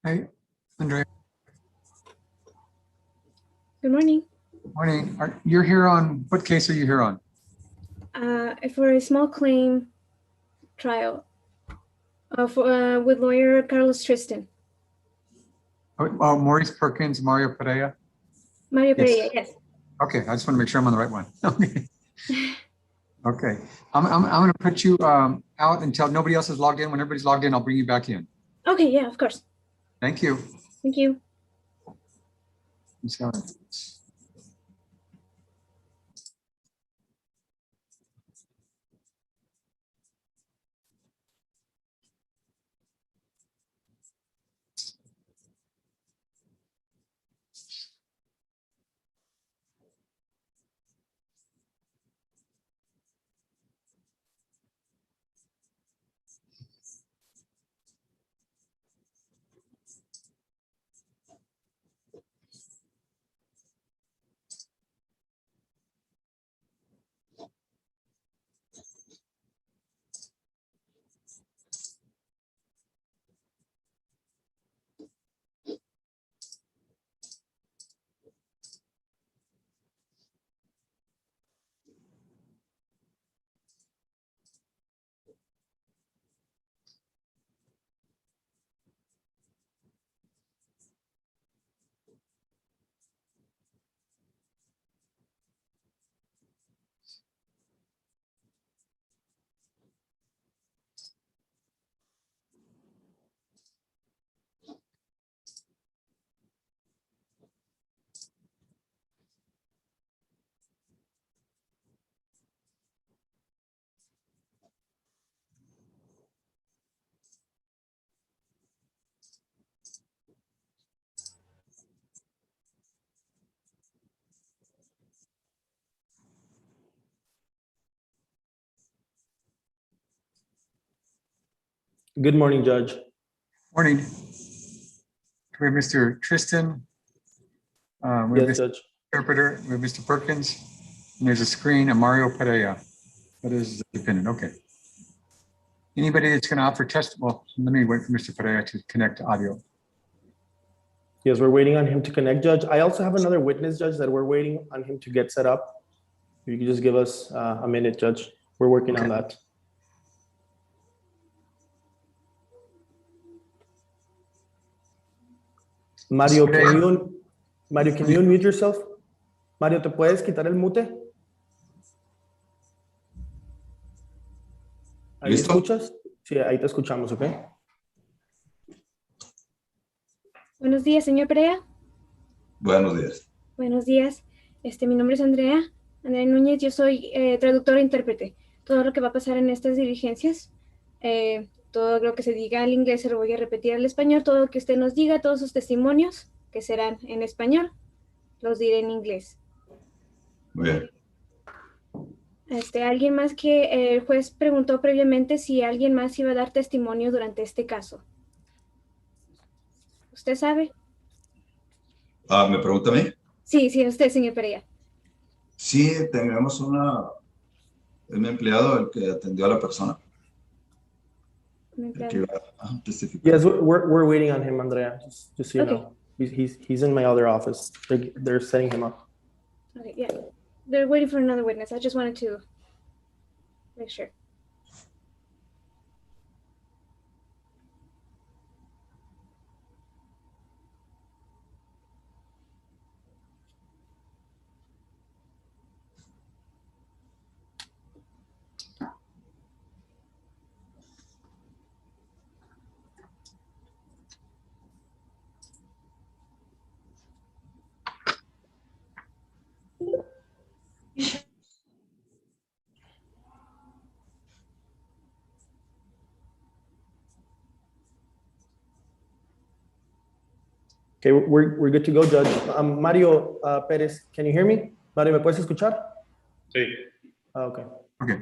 Hi, Andrea. Good morning. Morning. You're here on, what case are you here on? For a small claim trial with lawyer Carlos Tristan. Maurice Perkins, Mario Perea? Mario Yes. Pereira, yes. Okay, I just want to make sure I'm on the right one. Okay. Okay. I'm going to put you out until nobody else is logged in. When everybody's logged in, I'll bring you back in. Okay, yeah, of course. Thank you. Thank you. Good morning, Judge. Morning. We have Mr. Tristan. We have Yes, Mr. Judge. Interpreter. We have Mr. Perkins. And there's a screen, and Mario Perea. That is the defendant. Okay. Anybody that's going to offer testimony, well, let me wait for Mr. Perea to connect to audio. Yes, we're waiting on him to connect, Judge. I also have another witness, Judge, that we're waiting on him to get set up. You can just give us a minute, Judge. We're working on that. Mario, can you unmute yourself? Mario, ¿te puedes quitar el mute? ¿Ahí ¿Listo? escuchas? Sí, ahí te escuchamos, ¿ok? Buenos días, señor Perea. Buenos días. Buenos días. Mi nombre es Andrea Núñez. Yo soy traductora e intérprete. Todo lo que va a pasar en estas diligencias, todo lo que se diga al inglés se lo voy a repetir al español. Todo lo que usted nos diga, todos sus testimonios, que serán en español, los diré en inglés. Muy bien. Alguien más que el juez preguntó previamente si alguien más iba a dar testimonio durante este caso. ¿Usted sabe? ¿Me pregunta a mí? Sí, usted, señor Perea. Sí, tenemos es mi empleado el que atendió a la persona. El que iba a testificar. Yes, we're waiting on him, Andrea. Just so you Okay. know. He's in my other office. They're setting him up. Okay, yeah. They're waiting for another witness. I just wanted to make sure. Okay, we're good to go, Judge. Mario Perez, can you hear me? Mario, ¿me puedes escuchar? Sí. Okay. Okay.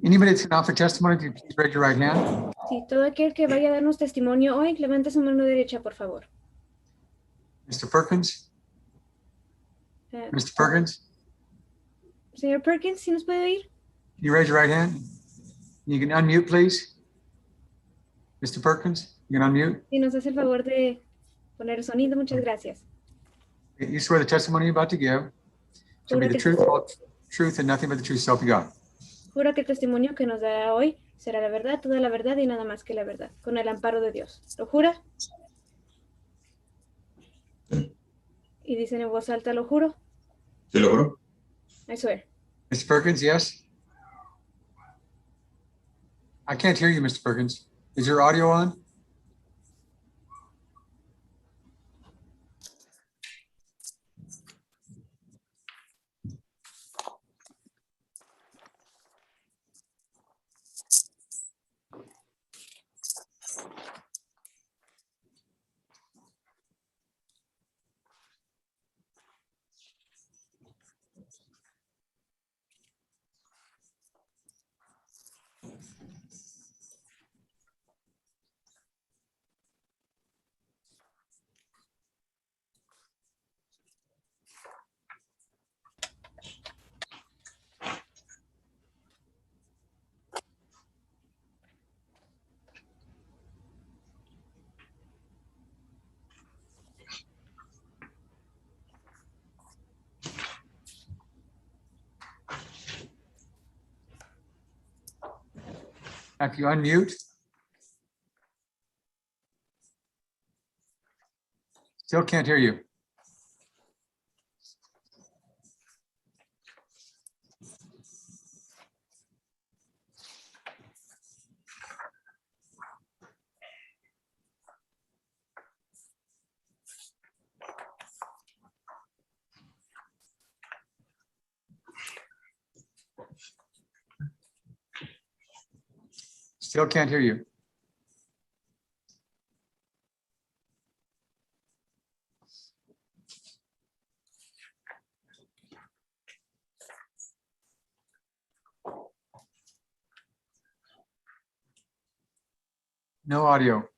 Anybody that's going to offer testimony, can you please raise your right hand? Sí, todo aquel que vaya a darnos testimonio hoy, levante su mano derecha, por favor. Mr. Perkins? Mr. Perkins? Señor Perkins, ¿sí nos puede oír? Can you raise your right hand? You can unmute, please. Mr. Perkins, you can unmute. Si nos hace el favor de poner el sonido. Muchas gracias. You swear the testimony you're about to give shall be Juro the que, truth, whole truth, and nothing but the truth, self you got. juro que el testimonio que nos dará hoy será la verdad, toda la verdad y nada más que la verdad, con el amparo de Dios. ¿Lo jura? Y dicen en voz alta, lo juro. ¿Sí lo juro? I swear. Mr. Perkins, yes? I can't hear you, Mr. Perkins. Is your audio on? If you unmute. Still can't hear you. Still can't hear you. No audio.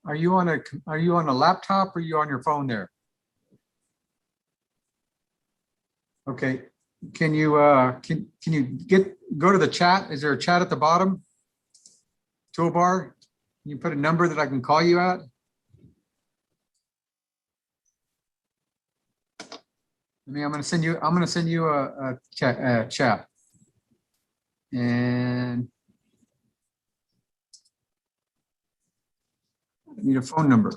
Are you on a laptop or are you on your phone there? Okay, can you go to the chat? Is there a chat at the bottom? Toolbar? Can you put a number that I can call you at? I'm gonna send you a chat. And I need a phone number.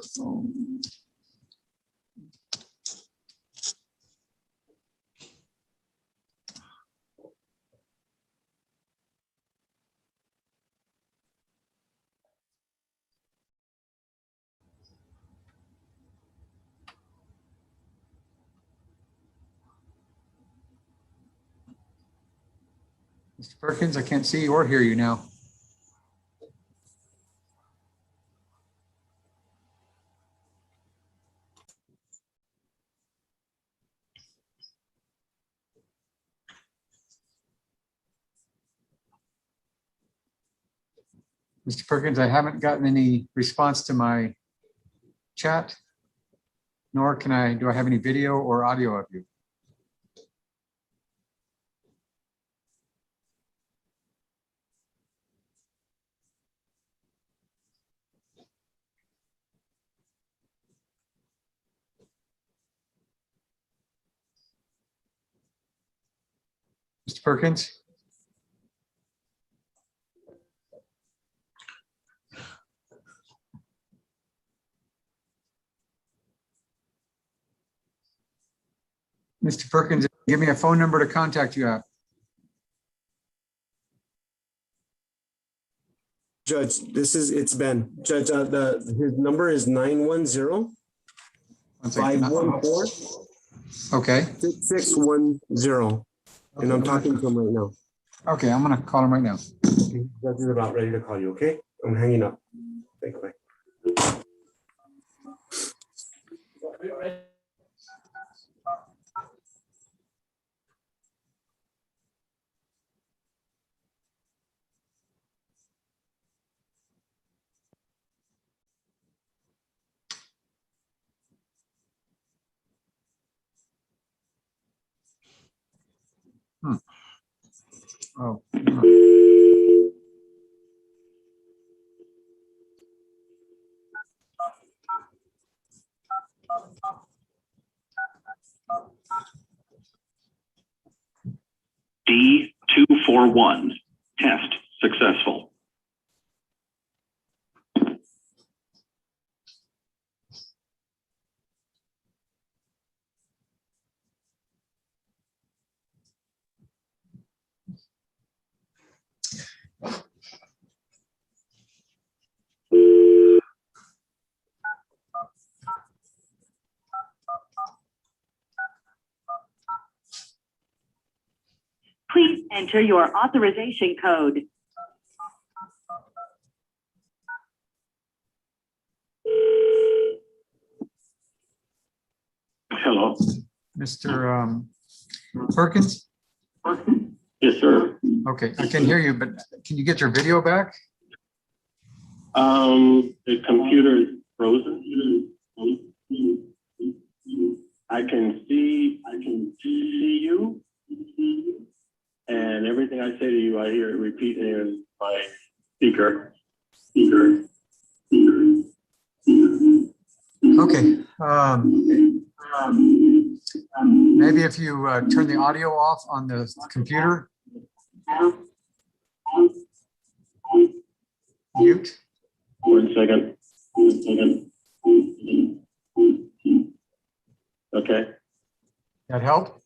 Mr. Perkins, I can't see or hear you now. Mr. Perkins, I haven't gotten any response to my chat, nor do I have any video or audio of you. Mr. Perkins? Mr. Perkins, give me a phone number to contact you at. Judge, it's Ben. Judge, his number is 910. One second. 514 Okay, 6610. And I'm talking to him right now. okay, I'm gonna call him right now. Judge is about ready to call you, okay? I'm hanging up. Thank you. Bye. Oh. D241. Test successful. Please enter your authorization code. Hello. Mr. Perkins? Yes, sir. Okay, I can hear you, but can you get your video back? The computer is frozen. I can see you, and everything I say to you, I hear it repeating in my speaker. Okay. Maybe if you turn the audio off on the computer. Mute. One second. Okay. That help?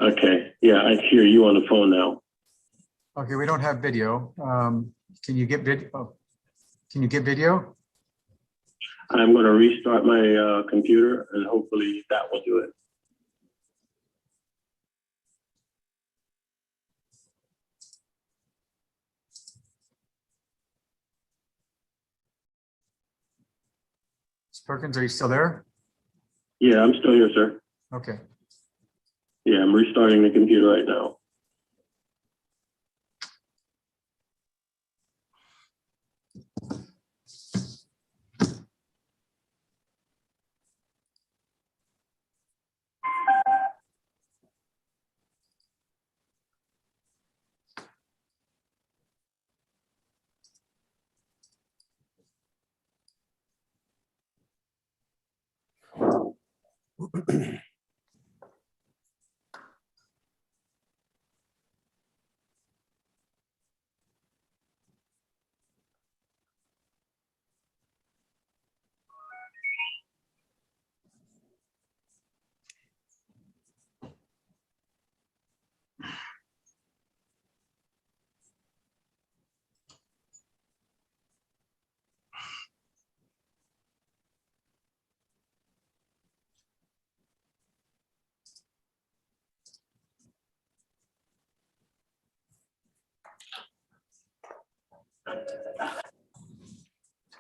Okay. Yeah, I hear you on the phone now. Okay, we don't have video. Can you get video? Can you get video? I'm going to restart my computer, and hopefully that will do it. Mr. Perkins, are you still there? Yeah, I'm still here, sir. Okay. Yeah, I'm restarting the computer right now.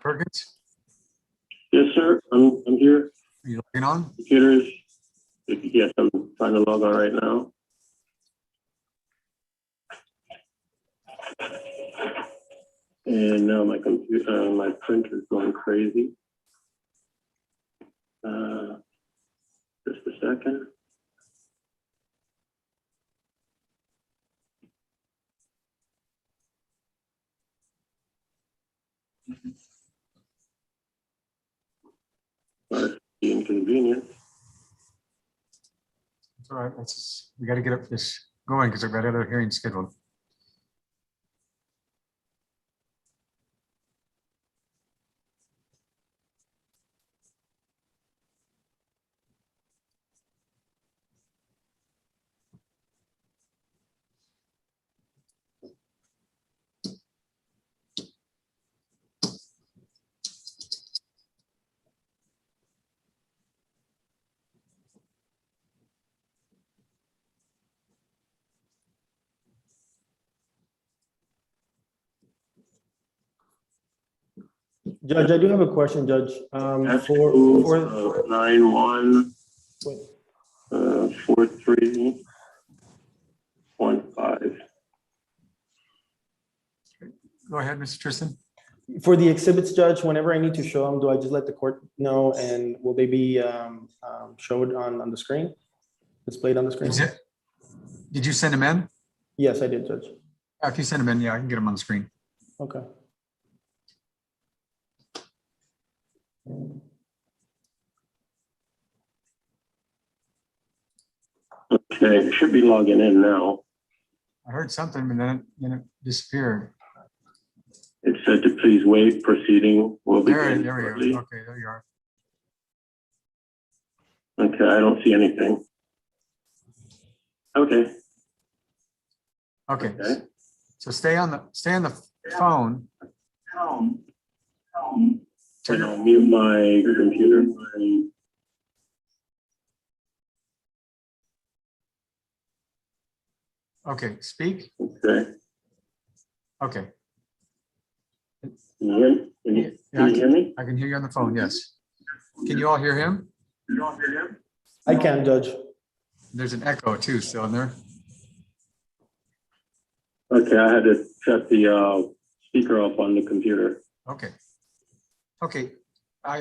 Perkins, Yes, sir. I'm here. are you logging on? Computers. Yes, I'm trying to log on right now. And now my computer, my printer is going crazy. Just a second. Sorry, the inconvenience. It's all right. We got to get up this going because I've got other hearings scheduled. Judge, I do have a question, Judge. That's For 91 wait, 4315. Go ahead, Mr. Tristan. for the exhibits, Judge, whenever I need to show them, do I just let the court know, and will they be showed on the screen, displayed on the screen? Did you send them in? Yes, I did, Judge. If you send them in, yeah, I can get them on the screen. Okay. Okay, it should be logging in now. I heard something, but then it disappeared. It said to please wait, proceeding will There begin we shortly. go. Okay, there you are. Okay, I don't see anything. Okay, Okay, okay. so stay on the phone. And I'll mute my computer. Okay, speak. Okay. Okay, Can you hear me? Can you, can you hear me? I can hear you on the phone, yes. Can you all hear him? I can, Judge. There's an echo too still in there. Okay, I had to shut the speaker off on the computer. Okay. Okay,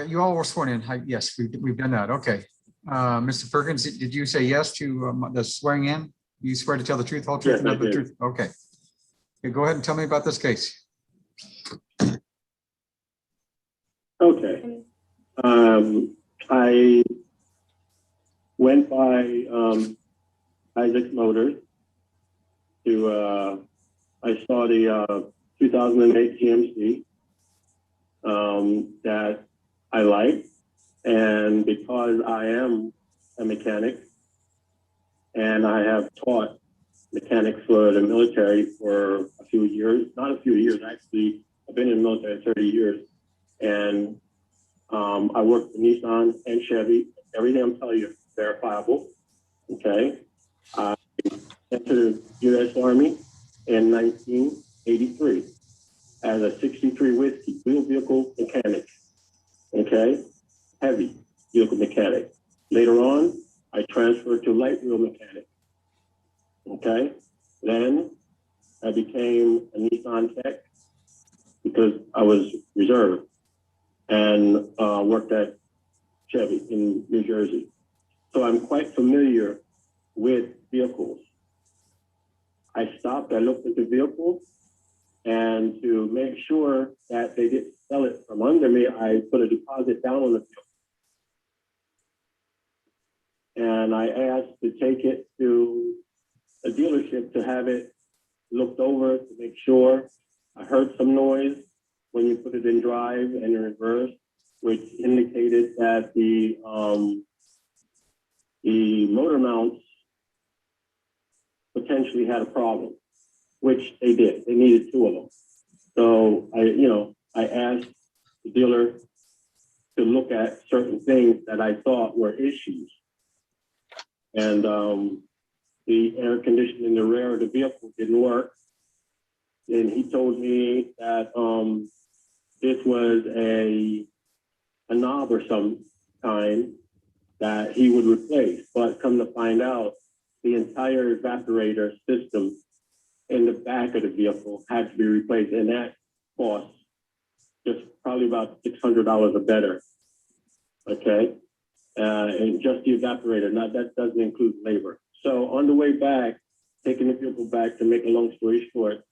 you all were sworn in. Yes, we've done that. Okay. Mr. Perkins, did you say yes to the swearing in? You swear to tell the truth, whole truth, Yes, and I nothing but the did. truth? Okay. Okay, go ahead and tell me about this case. Okay. I went by Isaac Motors to, I saw the 2008 GMC that I like. And because I am a mechanic and I have taught mechanics for the military for a few years, not a few years, actually, I've been in the military 30 years. And I worked for Nissan and Chevy. Everything I'm telling you is verifiable. Okay. I entered the U.S. Army in 1983 as a 63 whiskey wheel vehicle mechanic. Okay. Heavy vehicle mechanic. Later on, I transferred to light wheel mechanic. Okay. Then I became a Nissan tech because I was reserved and worked at Chevy in New Jersey. So I'm quite familiar with vehicles. I stopped, I looked at the vehicle, and to make sure that they didn't sell it from under me, I put a deposit down on the vehicle. And I asked to take it to a dealership to have it looked over to make sure. I heard some noise when you put it in drive and in reverse, which indicated that the motor mounts potentially had a problem, which they did. They needed 2 of them. So I asked the dealer to look at certain things that I thought were issues. And the air conditioning in the rear of the vehicle didn't work. And he told me that this was a knob or some kind that he would replace. But come to find out, the entire evaporator system in the back of the vehicle had to be replaced. And that cost just probably about $600 or better. Okay. And just the evaporator. Now that doesn't include labor. So on the way back, taking the vehicle back, to make a long story short,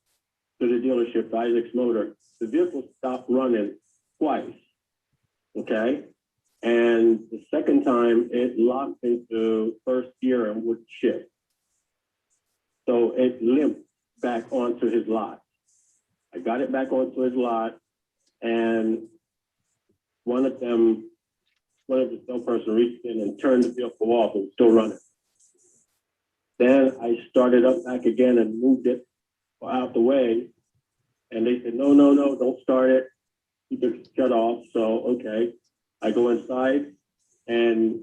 to the dealership, Isaac's Motor, the vehicle stopped running twice. Okay. And the second time it locked into first gear and would shift. So it limped back onto his lot. I got it back onto his lot, and one of the salesperson reached in and turned the vehicle off. It was still running. Then I started up back again and moved it out the way. And they said, no, don't start it. Keep it shut off. So, okay. I go inside and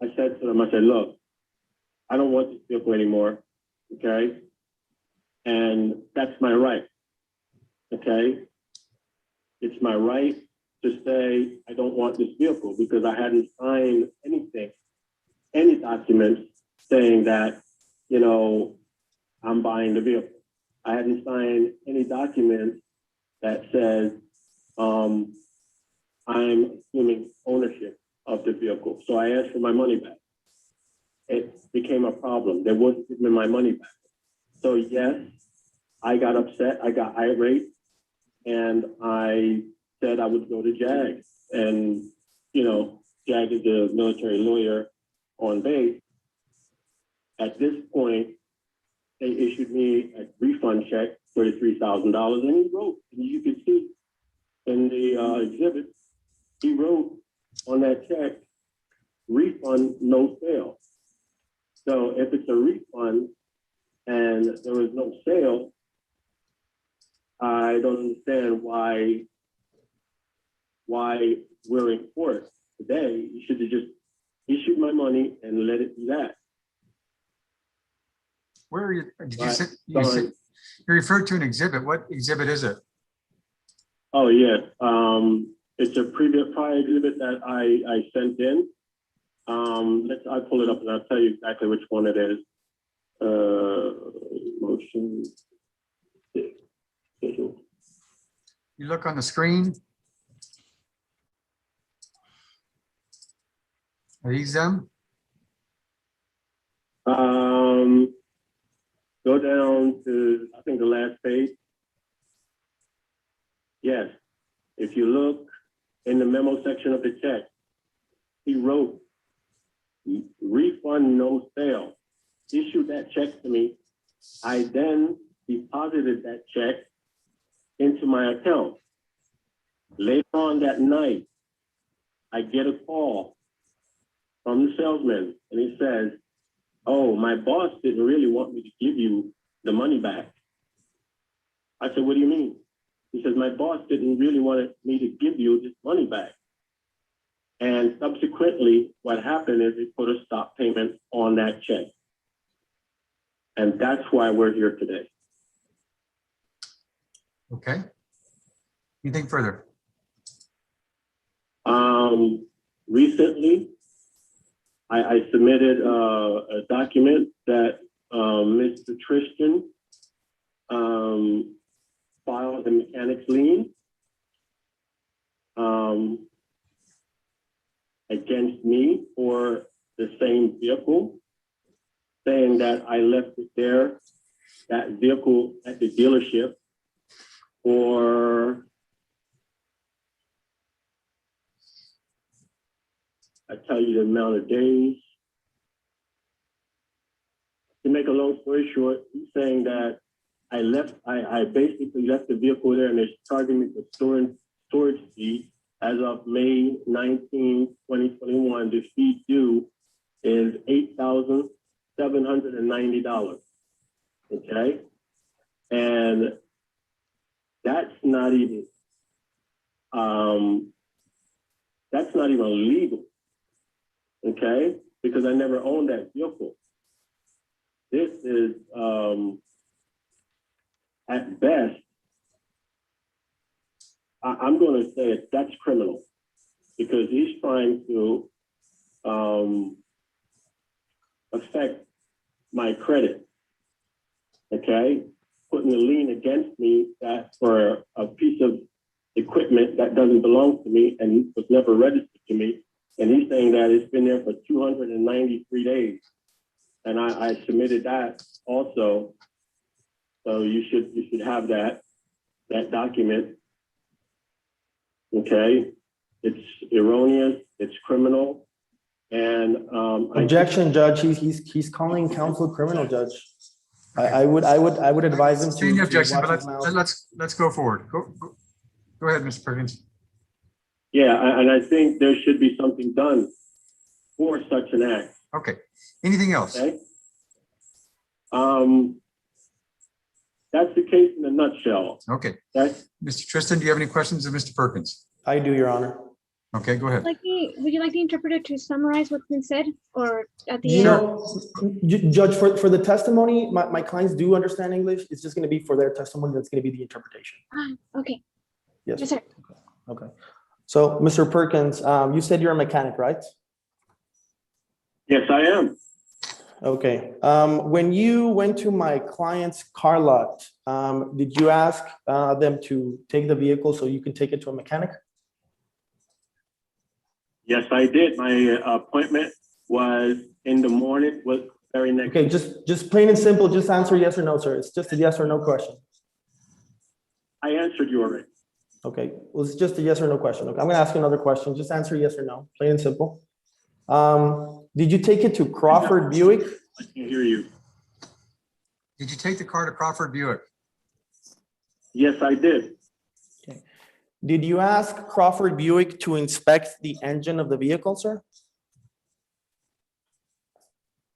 I said to them, I said, look, I don't want this vehicle anymore. Okay. And that's my right. Okay. It's my right to say, I don't want this vehicle because I hadn't signed anything, any documents saying that, you know, I'm buying the vehicle. I hadn't signed any documents that says I'm assuming ownership of the vehicle. So I asked for my money back. It became a problem. They wouldn't give me my money back. So yes, I got upset. I got irate, and I said I would go to JAG. And, you know, JAG is a military lawyer on base. At this point, they issued me a refund check, $33,000, and he wrote, and you can see in the exhibit, he wrote on that check, refund, no sale. So if it's a refund and there was no sale, I don't understand why we're in court today. You should have just issued my money and let it be that. Where are you? Did you Right. say, you referred to an exhibit? What exhibit is it? Oh, yeah. It's a prior exhibit that I sent in. I'll pull it up and I'll tell you exactly which one it is. Motion. Schedule. You look on the screen. Are these them? Go down to, I think, the last page. Yes. If you look in the memo section of the check, he wrote, refund, no sale. Issued that check to me. I then deposited that check into my account. Later on that night, I get a call from the salesman, and he says, oh, my boss didn't really want me to give you the money back. I said, what do you mean? He says, my boss didn't really want me to give you this money back. And subsequently, what happened is they put a stop payment on that check. And that's why we're here today. Okay. Anything further? Recently, I submitted a document that Mr. Tristan filed a mechanics lien against me for the same vehicle, saying that I left it there, that vehicle at the dealership for, I tell you the amount of days. To make a long story short, he's saying that I basically left the vehicle there and they're charging me for storage fee. As of May 19, 2021, the fee due is $8,790. Okay? And that's not even legal. Okay? Because I never owned that vehicle. This is at best, I'm going to say that's criminal, because he's trying to affect my credit, okay? Putting a lien against me that for a piece of equipment that doesn't belong to me and was never registered to me. And he's saying that it's been there for 293 days. And I submitted that also. So you should have that document. Okay, it's erroneous, it's criminal, and Objection, Judge. He's calling counsel criminal, Judge. I would advise him Seeing the to objection, watch but his mouth. let's go forward. Go ahead, Mr. Perkins. Yeah, and I think there should be something done for such an act. Okay. Anything else? Okay. That's the case in a nutshell. Okay. Okay. Mr. Tristan, do you have any questions of Mr. Perkins? I do, Your Honor. Okay, go ahead. Would you like the interpreter to summarize what's been said, or at the You end? know, Judge, for the testimony, my clients do understand English. It's just going to be for their testimony that's going to be the interpretation. Okay. Yes. Yes, sir. Okay. So, Mr. Perkins, you said you're a mechanic, right? Yes, I am. Okay. When you went to my client's car lot, did you ask them to take the vehicle so you can take it to a mechanic? Yes, I did. My appointment was in the morning, was very next. Okay, just plain and simple, just answer yes or no, sir. It's just a yes or no question. I answered you already. Okay, well, it's just a yes or no question. Okay, I'm gonna ask you another question. Just answer yes or no, plain and simple. Did you take it to Crawford Buick? I can hear you. Did you take the car to Crawford Buick? Yes, I did. Did you ask Crawford Buick to inspect the engine of the vehicle, sir?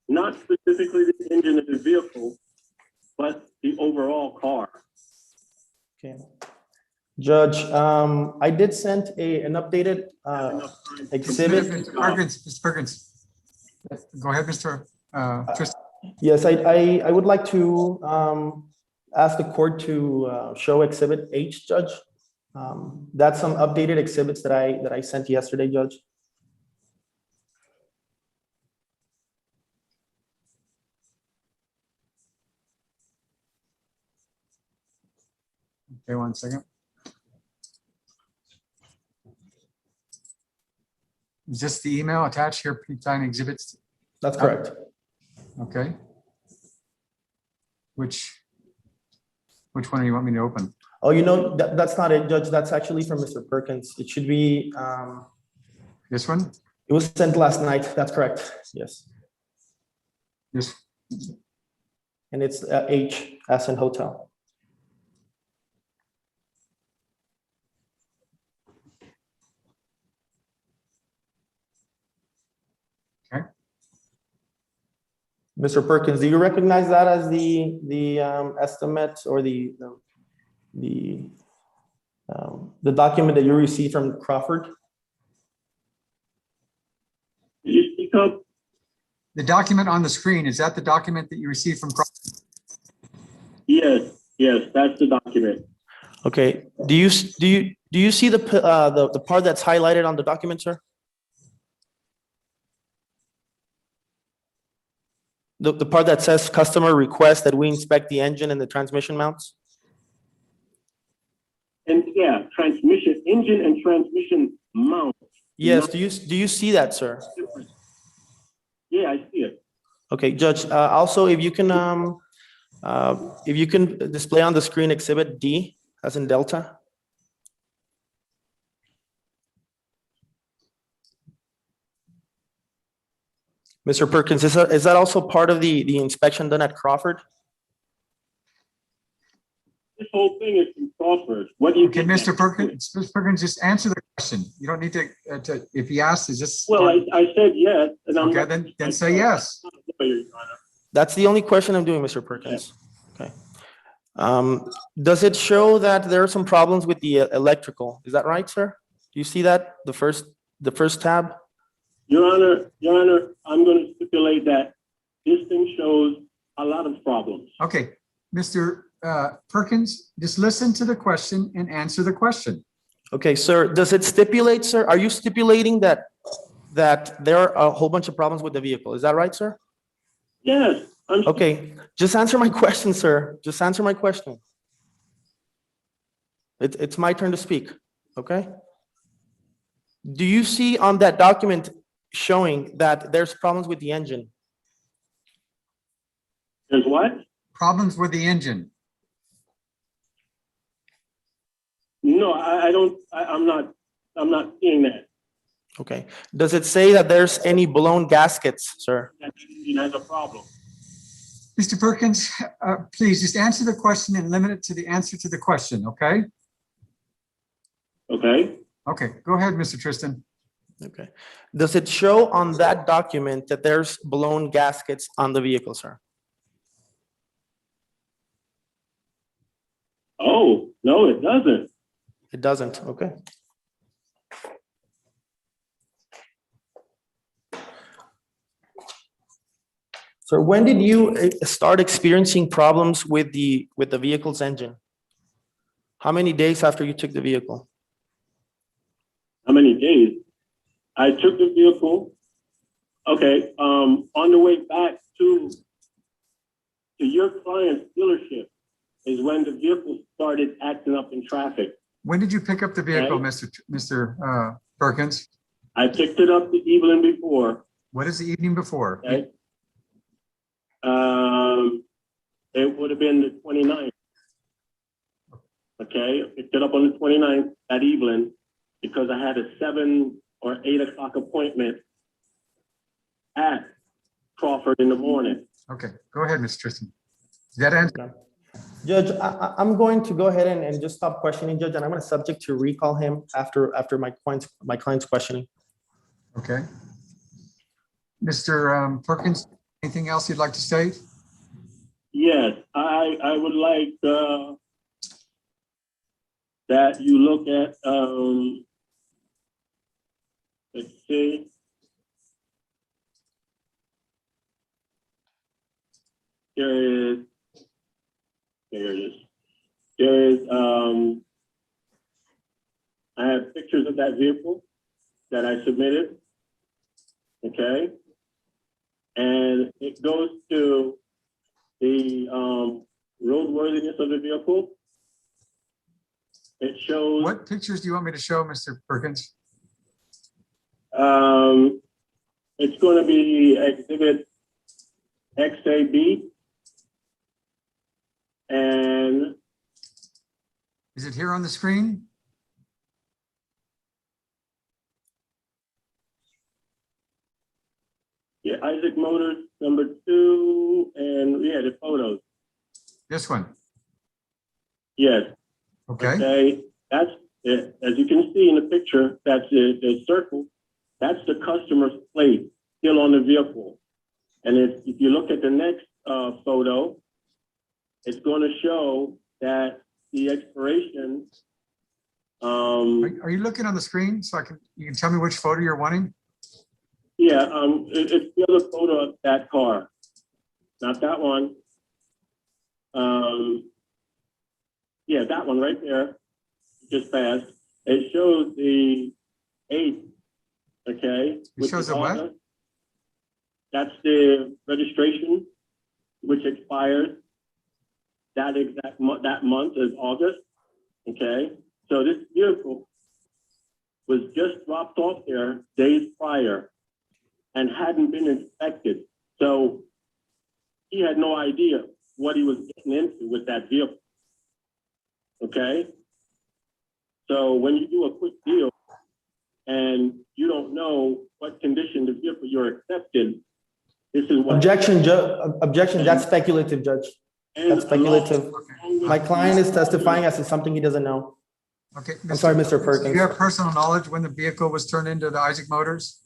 Not specifically the engine of the vehicle, but the overall car. Okay. Judge, I did send an updated exhibit. Mr. Perkins. Go ahead, Mr. Tristan. Yes, I would like to ask the court to show Exhibit H, Judge. That's some updated exhibits that I sent yesterday, Judge. Okay, 1 second. Is this the email attached here, P-Time exhibits? That's correct. Okay. Which one do you want me to open? Oh, you know, that's not it, Judge. That's actually from Mr. Perkins. It should be, This one? it was sent last night. That's correct. Yes. This, And it's H as in hotel. Okay. Mr. Perkins, do you recognize that as the estimate or the document that you received from Crawford? Can you speak up? the document on the screen, is that the document that you received from Crawford? Yes, that's the document. Okay, do you see the part that's highlighted on the document, sir? The part that says customer request that we inspect the engine and the transmission mounts? And yeah, transmission, engine and transmission mount. Yes, do you see that, sir? Yeah, I see it. Okay, Judge, also if you can display on the screen exhibit D as in Delta. Mr. Perkins, is that also part of the inspection done at Crawford? This whole thing is from Crawford. What do you Okay, think? Mr. Perkins, just answer the question. You don't need to, if he asks, is this? Well, I said yes, and I'm. Okay, not- then say yes. I'm not a lawyer, Your Honor. That's the only question I'm doing, Mr. Perkins. Okay. Does it show that there are some problems with the electrical? Is that right, sir? Do you see that, the first tab? Your Honor, I'm going to stipulate that this thing shows a lot of problems. Okay, Mr. Perkins, just listen to the question and answer the question. Okay, sir, does it stipulate, sir? Are you stipulating that there are a whole bunch of problems with the vehicle? Is that right, sir? Yes. Okay, just answer my question, sir. Just answer my question. It's my turn to speak, okay? Do you see on that document showing that there's problems with the engine? There's what? Problems with the engine. No, I don't, I'm not seeing that. Okay, does it say that there's any blown gaskets, sir? That engine has a problem. Mr. Perkins, please just answer the question and limit it to the answer to the question, okay? Okay? Okay, go ahead, Mr. Tristan. Okay, does it show on that document that there's blown gaskets on the vehicle, sir? Oh, no, it doesn't. It doesn't, okay. So when did you start experiencing problems with the vehicle's engine? How many days after you took the vehicle? how many days. I took the vehicle. Okay, on the way back to your client's dealership is when the vehicle started acting up in traffic. When did you pick up the vehicle, Okay. Mr. Perkins? I picked it up the evening before. What is the evening before? Okay. It would have been the 29th. Okay, I picked it up on the 29th that evening because I had a 7 or 8 o'clock appointment at Crawford in the morning. Okay, go ahead, Mr. Tristan. Does that answer? Okay. Judge, I'm going to go ahead and just stop questioning, Judge, and I'm going to subject to recall him after my client's questioning. Okay. Mr. Perkins, anything else you'd like to state? Yes, I would like that you look at, let's see. There it is. There is, I have pictures of that vehicle that I submitted. Okay. And it goes to the roadworthiness of the vehicle. It shows. What pictures do you want me to show, Mr. Perkins? It's going to be exhibit XAB. And Is it here on the screen? yeah, Isaac Motors #2, and yeah, the photos. This one. Yes. Okay. Okay. That's it. As you can see in the picture, that's the circle. That's the customer's plate still on the vehicle. And if you look at the next photo, it's going to show that the expiration. Are you looking on the screen so you can tell me which photo you're wanting? Yeah, it's the other photo of that car, not that one. Yeah, that one right there, just passed. It shows the 8th, okay? It shows the what? August. That's the registration, which expires that exact that month is August, okay? So this vehicle was just dropped off there days prior and hadn't been inspected. So he had no idea what he was getting into with that vehicle, okay? So when you do a quick deal and you don't know what condition the vehicle you're accepting, this is what— Objection, objection, that's speculative, Judge. That's speculative. My client is testifying as to something he doesn't know. Okay. I'm sorry, Mr. Do Perkins. you have personal knowledge when the vehicle was turned into the Isaac Motors?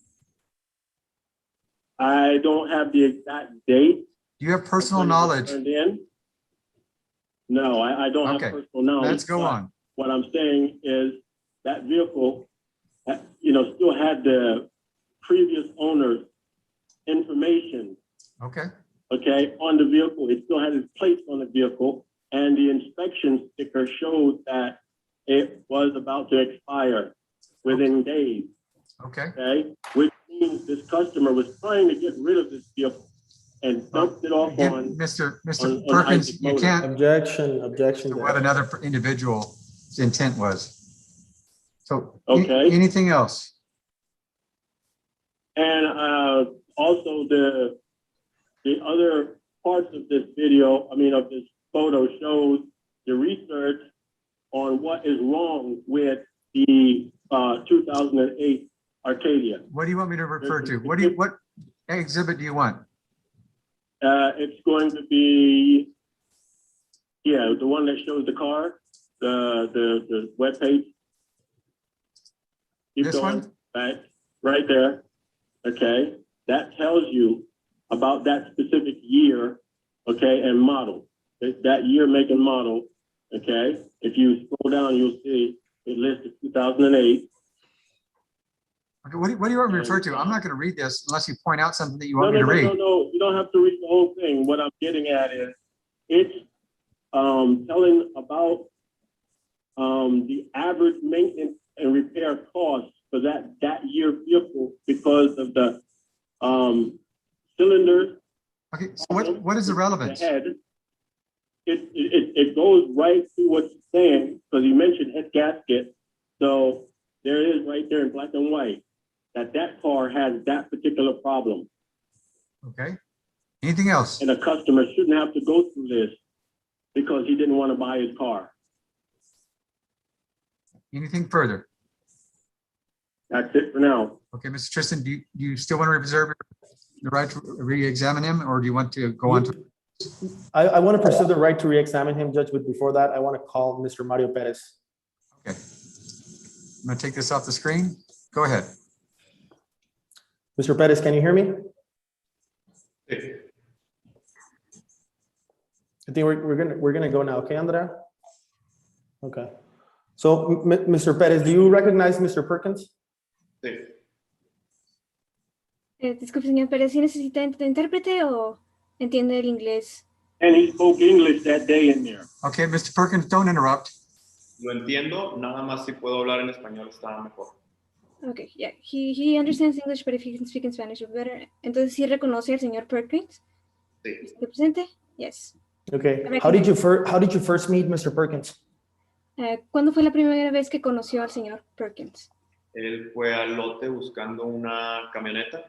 I don't have the exact date. Do you have personal when it was knowledge? turned in. No, I don't Okay. have personal knowledge. Let's go but on. What I'm saying is that vehicle, still had the previous owner's information, Okay. okay, on the vehicle. It still had his plates on the vehicle, and the inspection sticker showed that it was about to expire within days, Okay. okay? Which means this customer was trying to get rid of this vehicle and dumped it off Again, on Mr. on Perkins, Isaac you Motors. can't Objection, to what Judge. another individual's intent was. So Okay. anything else? And also the other parts of this video, of this photo shows the research on what is wrong with the 2008 Arcadia. What do you want me to refer to? What exhibit do you want? It's going to be, the one that shows the car, the webpage. Keep This going, one? back, right there. Okay, that tells you about that specific year, okay, and model. That year, make, and model, okay? If you scroll down, you'll see it lists 2008. Okay, what do you want me to refer to? I'm not going to read this unless you point out something that you want me to read. No, you don't have to read the whole thing. What I'm getting at is it's telling about the average maintenance and repair costs for that year vehicle because of the cylinders. Okay, so what is the relevance? The head. It goes right to what you're saying, because you mentioned head gasket. So there it is right there in black and white, that car has that particular problem. Okay. Anything else? And a customer shouldn't have to go through this because he didn't want to buy his car. Anything further? That's it for now. Okay, Mr. Tristan, do you still want to reserve the right to re-examine him, or do you want to go on to? I want to pursue the right to re-examine him, Judge, but before that, I want to call Mr. Mario Perez. Okay. I'm going to take this off the screen. Go ahead. Mr. Perez, can you hear me? I think we're gonna go now. Okay, Andrea? Okay. So, Mr. Perez, do you recognize Mr. Perkins? Disculpe, señor Pérez, ¿sí necesita intérprete o entiende el inglés? And he spoke English that day in there. Okay, Mr. Perkins, don't interrupt. Lo entiendo, nada más si puedo hablar en español está mejor. Okay, yeah, he understands English, but if he can speak in Spanish, it's better. Entonces, ¿sí reconoce al señor Perkins? Sí. ¿Está presente? Yes. Okay. How did you first meet Mr. Perkins? ¿Cuándo fue la primera vez que conoció al señor Perkins? Él fue al lote buscando una camioneta.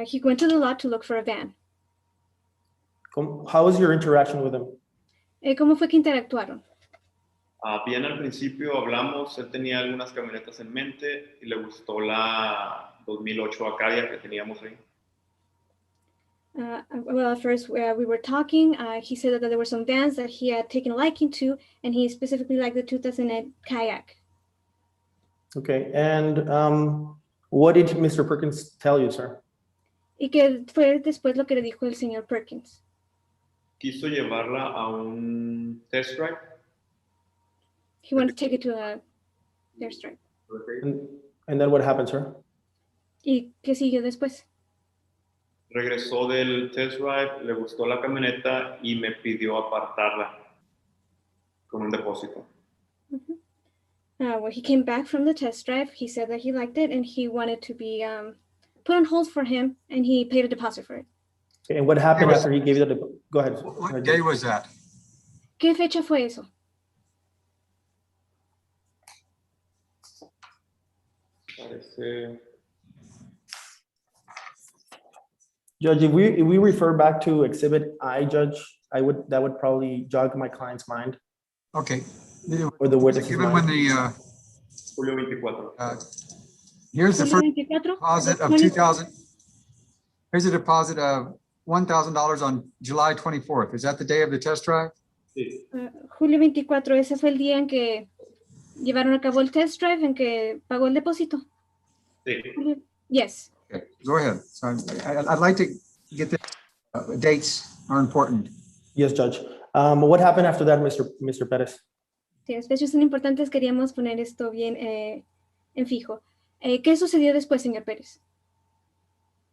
He went to the lot to look for a van. How was your interaction with him? ¿Cómo fue que interactuaron? Bien al principio hablamos, él tenía algunas camionetas en mente y le gustó la 2008 Acadia que teníamos ahí. Well, at first we were talking, he said that there were some vans that he had taken a liking to, and he specifically liked the 2008 Kayak. Okay, and what did Mr. Perkins tell you, sir? ¿Y qué fue después lo que le dijo el señor Perkins? Quiso llevarla a un test drive. He wanted to take it to a test drive. And then what happened, sir? ¿Y qué siguió después? Regresó del test drive, le gustó la camioneta y me pidió apartarla con un depósito. When he came back from the test drive, he said that he liked it and he wanted to be put on hold for him, and he paid a deposit for it. Okay, and what happened after he gave you the deposit? Go ahead. What day was that? ¿Qué fecha fue eso? Parece... Judge, if we refer back to Exhibit I, Judge, that would probably jog my client's mind. Okay. Or the witness's Given when mind. the, Julio 24. here's the first 24? deposit of 2,000. Here's a deposit of $1,000 on July 24th. Is that the day of the test drive? Sí. Julio 24, ese fue el día en que llevaron a cabo el test drive, en que pagó el depósito. Sí. Yes. Okay, go ahead. So I'd like to get the dates are important. Yes, Judge. What happened after that, Mr. Perez? Sí, las fechas son importantes, queríamos poner esto bien en fijo. ¿Qué sucedió después, señor Pérez?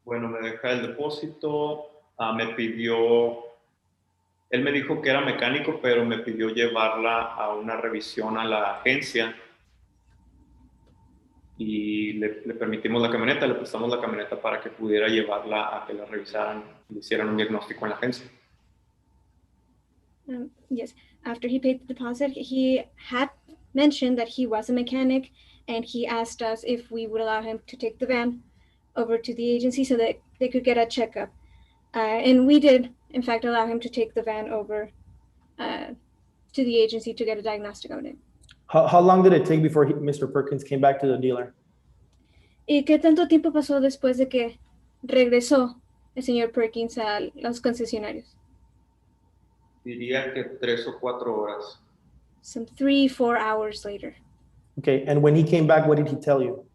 Bueno, me deja el depósito, él me dijo que era mecánico, pero me pidió llevarla a una revisión a la agencia y le permitimos la camioneta, le prestamos la camioneta para que pudiera llevarla a que la revisaran y le hicieran un diagnóstico en la agencia. Yes, after he paid the deposit, he had mentioned that he was a mechanic, and he asked us if we would allow him to take the van over to the agency so that they could get a checkup. And we did, in fact, allow him to take the van over to the agency to get a diagnostic on it. How long did it take before Mr. Perkins came back to the dealer? ¿Y qué tanto tiempo pasó después de que regresó el señor Perkins a los concesionarios? Diría que 3 o 4 horas. Some 3-4 hours later. Okay, and when he came back, what did he tell you?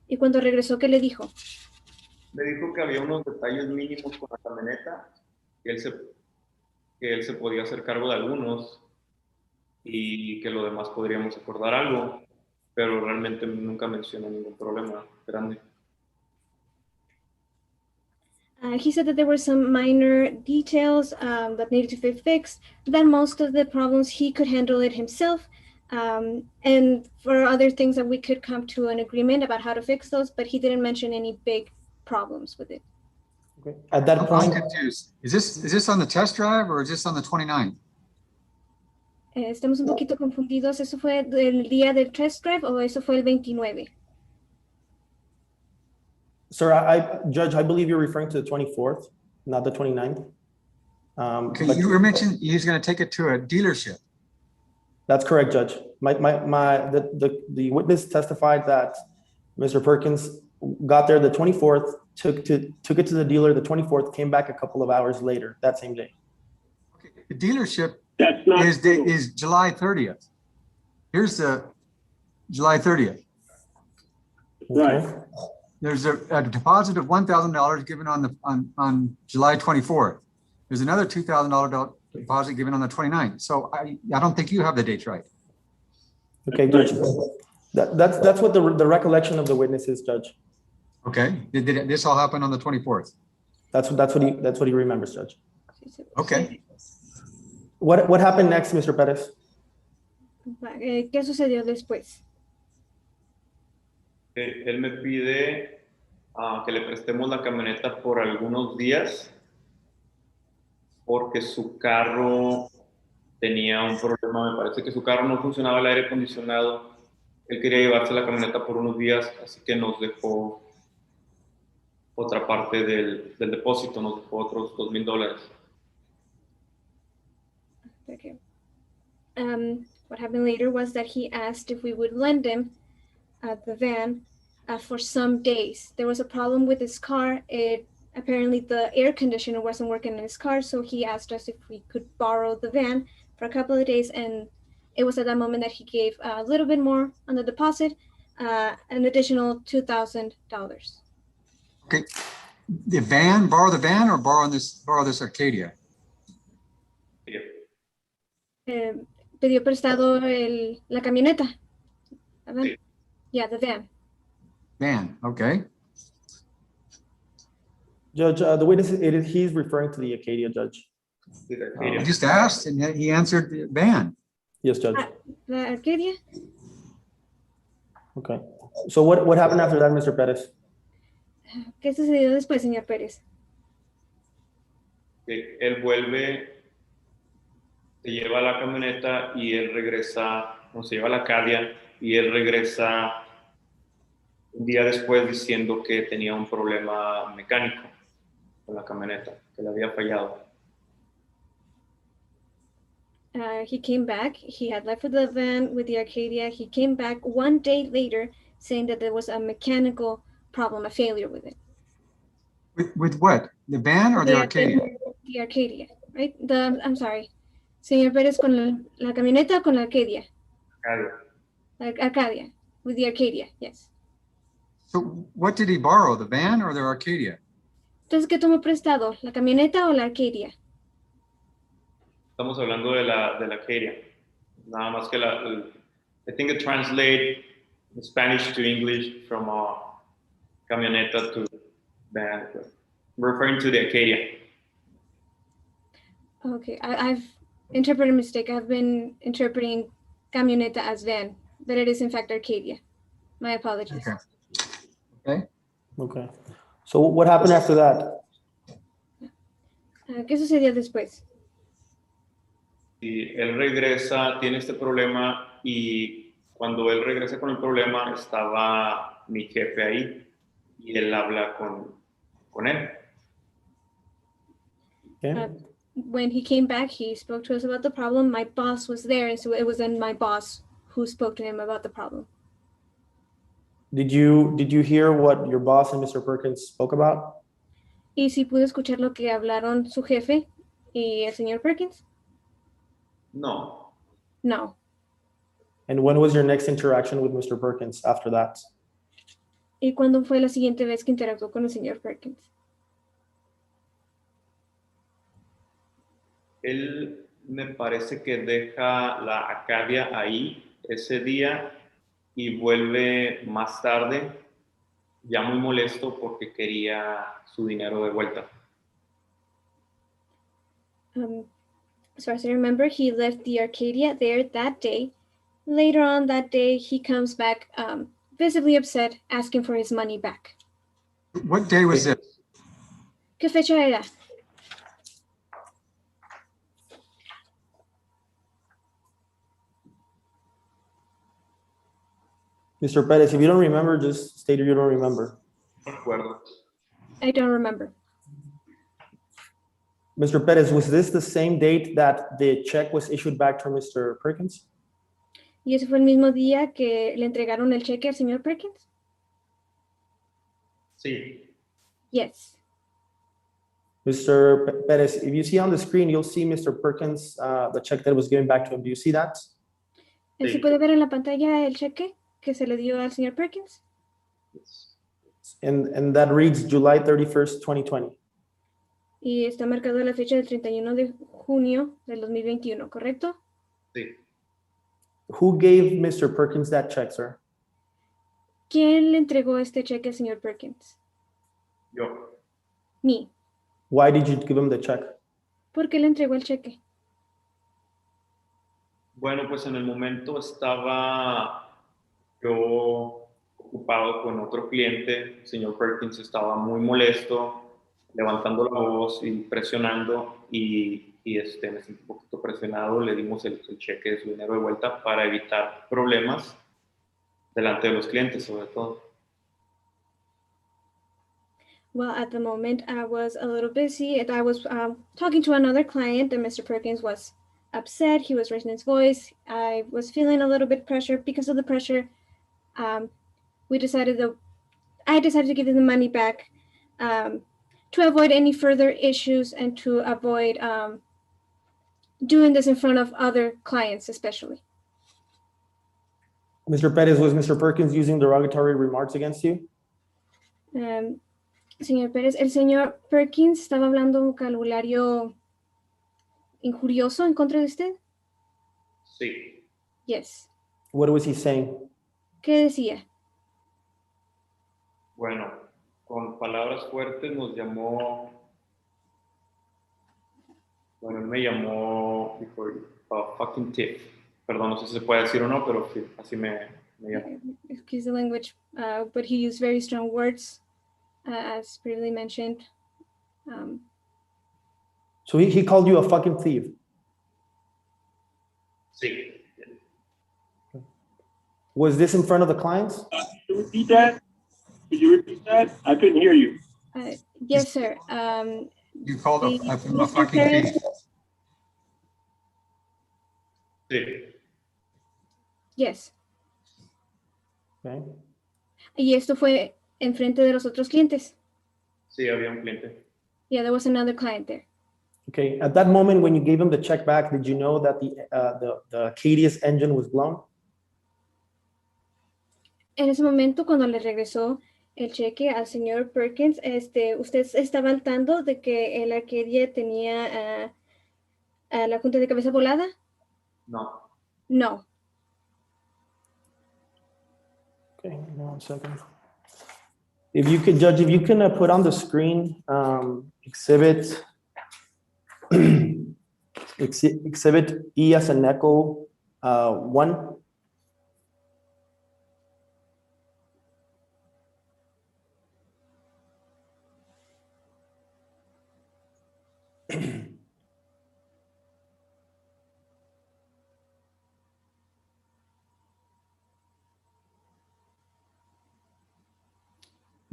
¿Y cuando regresó, qué le dijo? Me dijo que había unos detalles mínimos con la camioneta, que él se podía hacer cargo de algunos y que lo demás podríamos acordar algo, pero realmente nunca mencionó ningún problema grande. He said that there were some minor details that needed to be fixed, that most of the problems he could handle it himself, And for other things that we could come to an agreement about how to fix those, but he didn't mention any big problems with it. Okay. At that I'm point, confused. Is this on the test drive or is this on the 29th? Estamos un poquito confundidos. ¿Eso fue el día del test drive o eso fue el 29? sir, Judge, I believe you're referring to the 24th, not the 29th. Okay, But you were mentioning he's going to take it to a dealership. that's correct, Judge. The witness testified that Mr. Perkins got there the 24th, took it to the dealer the 24th, came back a couple of hours later that same day. Okay, the dealership That's not true. is July 30th. Here's the July 30th. Right. Okay. There's a deposit of $1,000 given on July 24th. There's another $2,000 deposit given on the 29th. So I don't think you have the dates right. Okay, Judge. That's what the recollection of the witness is, Judge. Okay, did this all happen on the 24th? That's what he remembers, Judge. Okay. What happened next, Mr. Perez? ¿Qué sucedió después? Él me pide que le prestemos la camioneta por algunos días porque su carro tenía un problema. Me parece que su carro no funcionaba el aire acondicionado. Él quería llevarse la camioneta por unos días, así que nos dejó otra parte del depósito, nos dejó otros $2,000. Okay. What happened later was that he asked if we would lend him the van for some days. There was a problem with his car. Apparently the air conditioner wasn't working in his car, so he asked us if we could borrow the van for a couple of days, and it was at that moment that he gave a little bit more on the deposit, an additional $2,000. Okay. Borrow the van or borrow this Arcadia? Pidió prestado la camioneta. ¿La van? Sí. Yeah, the van. Van, okay. Judge, the witness, he's referring to the Acadia, Judge. I just asked and he answered van. Yes, Judge. La Arcadia. Okay. So what happened after that, Mr. Perez? ¿Qué sucedió después, señor Pérez? Que él vuelve, se lleva la camioneta y él regresa, no, se lleva la Acadia y él regresa un día después diciendo que tenía un problema mecánico con la camioneta, que le había fallado. He came back. He had left with the van with the Arcadia. He came back one day later saying that there was a mechanical problem, a failure with it. With what? The van or the Arcadia? The Arcadia, right? I'm sorry. Señor Pérez, con la camioneta o con la Arcadia? Acadia. Arcadia, with the Arcadia, yes. So What did he borrow, the van or the Arcadia? Entonces, ¿qué tomó prestado? ¿La camioneta o la Arcadia? estamos hablando de la Acadia. Nada más que I think it translates Spanish to English from camioneta to van. I'm referring to the Acadia. Okay, I've interpreted a mistake. I've been interpreting camioneta as van, but it is in fact Arcadia. My apologies. Okay. Okay. So what happened after that? ¿Qué sucedió después? Y él regresa, tiene este problema y cuando él regresa con el problema estaba mi jefe ahí y él habla con él. Okay. When he came back, he spoke to us about the problem. My boss was there, and so it was then my boss who spoke to him about the problem. Did you hear what your boss and Mr. Perkins spoke about? Y si pudo escuchar lo que hablaron su jefe y el señor Perkins? No, No. And when was your next interaction with Mr. Perkins after that? ¿Y cuándo fue la siguiente vez que interactuó con el señor Perkins? él me parece que deja la Acadia ahí ese día y vuelve más tarde, ya muy molesto porque quería su dinero de vuelta. So as I remember, he left the Arcadia there that day, Later on that day, he comes back visibly upset, asking for his money back. What day was this? ¿Qué fecha era? Mr. Perez, if you don't remember, just state you don't remember. No recuerdo. I don't remember. Mr. Perez, was this the same date that the check was issued back to Mr. Perkins? ¿Y ese fue el mismo día que le entregaron el cheque al señor Perkins? Sí, Mr. Yes. Perez, if you see on the screen, you'll see Mr. Perkins, the check that was given back to him. Do you see that? ¿Se Sí. puede ver en la pantalla el cheque que se le dio al señor Perkins? And that reads July 31st, 2020. Y está marcado la fecha del 31 de junio del 2021, ¿correcto? sí. Who gave Mr. Perkins that check, sir? ¿Quién le entregó este cheque al señor Perkins? Yo. Me. Why did you give him the check? ¿Por qué le entregó el cheque? Bueno, pues en el momento estaba yo ocupado con otro cliente. El señor Perkins estaba muy molesto, levantando la voz y presionando y me sentí un poquito presionado. Le dimos el cheque de su dinero de vuelta para evitar problemas delante de los clientes, sobre todo. Well, at the moment, I was a little busy and I was talking to another client and Mr. Perkins was upset. He was raising his voice. I was feeling a little bit pressured. Because of the pressure, I decided to give him the money back to avoid any further issues and to avoid doing this in front of other clients, especially. Mr. Perez, was Mr. Perkins using derogatory remarks against you? Señor Pérez, el señor Perkins estaba hablando vocabulario injurioso en contra de usted. Sí. Yes. What was he saying? ¿Qué decía? Bueno, con palabras fuertes nos llamó. Bueno, él me llamó fucking thief. Perdón, no sé si se puede decir o no, pero sí, así me llamó. Excuse the language, but he used very strong words, as previously mentioned. So he called you a fucking thief. Sí. Was this in front of the clients? Could you repeat that? Could you repeat that? I couldn't hear you. Yes, sir. You called a Mr. fucking Perez, thief. Sí. Yes. Okay. Y esto fue enfrente de los otros clientes. Sí, había un cliente. Yeah, there was another client there. Okay. At that moment, when you gave him the check back, did you know that the Cadius engine was blown? En ese momento, cuando le regresó el cheque al señor Perkins, ¿usted estaba al tanto de que el Arcadia tenía a la junta de cabeza volada? No. No. Okay, hang on 1 second. If you could, Judge, if you can put on the screen exhibit E as an echo 1.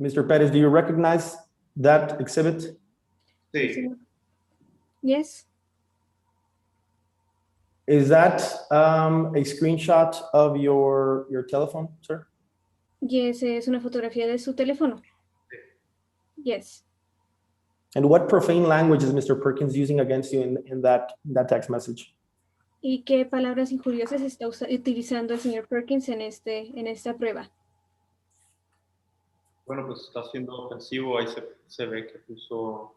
Mr. Perez, do you recognize that exhibit? Sí. Yes. Is that a screenshot of your telephone, sir? Yes, es una fotografía de su teléfono. Yes. And what profane language is Mr. Perkins using against you in that text message? ¿Y qué palabras injuriosas está utilizando el señor Perkins en esta prueba? Bueno, pues está siendo ofensivo. Ahí se ve que puso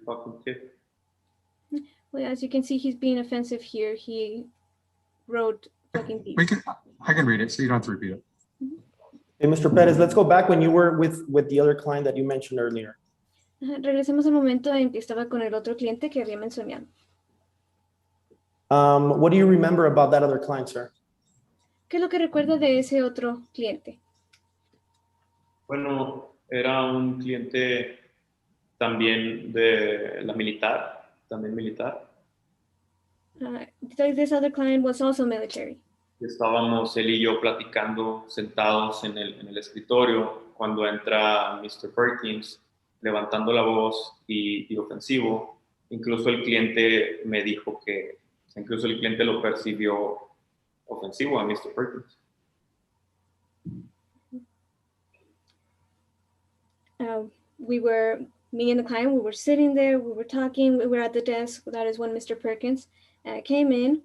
fucking thief. Well, as you can see, he's being offensive here. He wrote fucking thief. I can read it, so you don't have to repeat it. Hey, Mr. Perez, let's go back when you were with the other client that you mentioned earlier. Regresemos al momento en que estaba con el otro cliente que había mencionado. What do you remember about that other client, sir? ¿Qué es lo que recuerda de ese otro cliente? Bueno, era un cliente también de la militar, también militar. This other client was also military. Estábamos él y yo platicando sentados en el escritorio cuando entra Mr. Perkins levantando la voz y ofensivo. Incluso el cliente me dijo que, incluso el cliente lo percibió ofensivo a Mr. Perkins. Me and the client, we were sitting there, we were talking, we were at the desk. That is when Mr. Perkins came in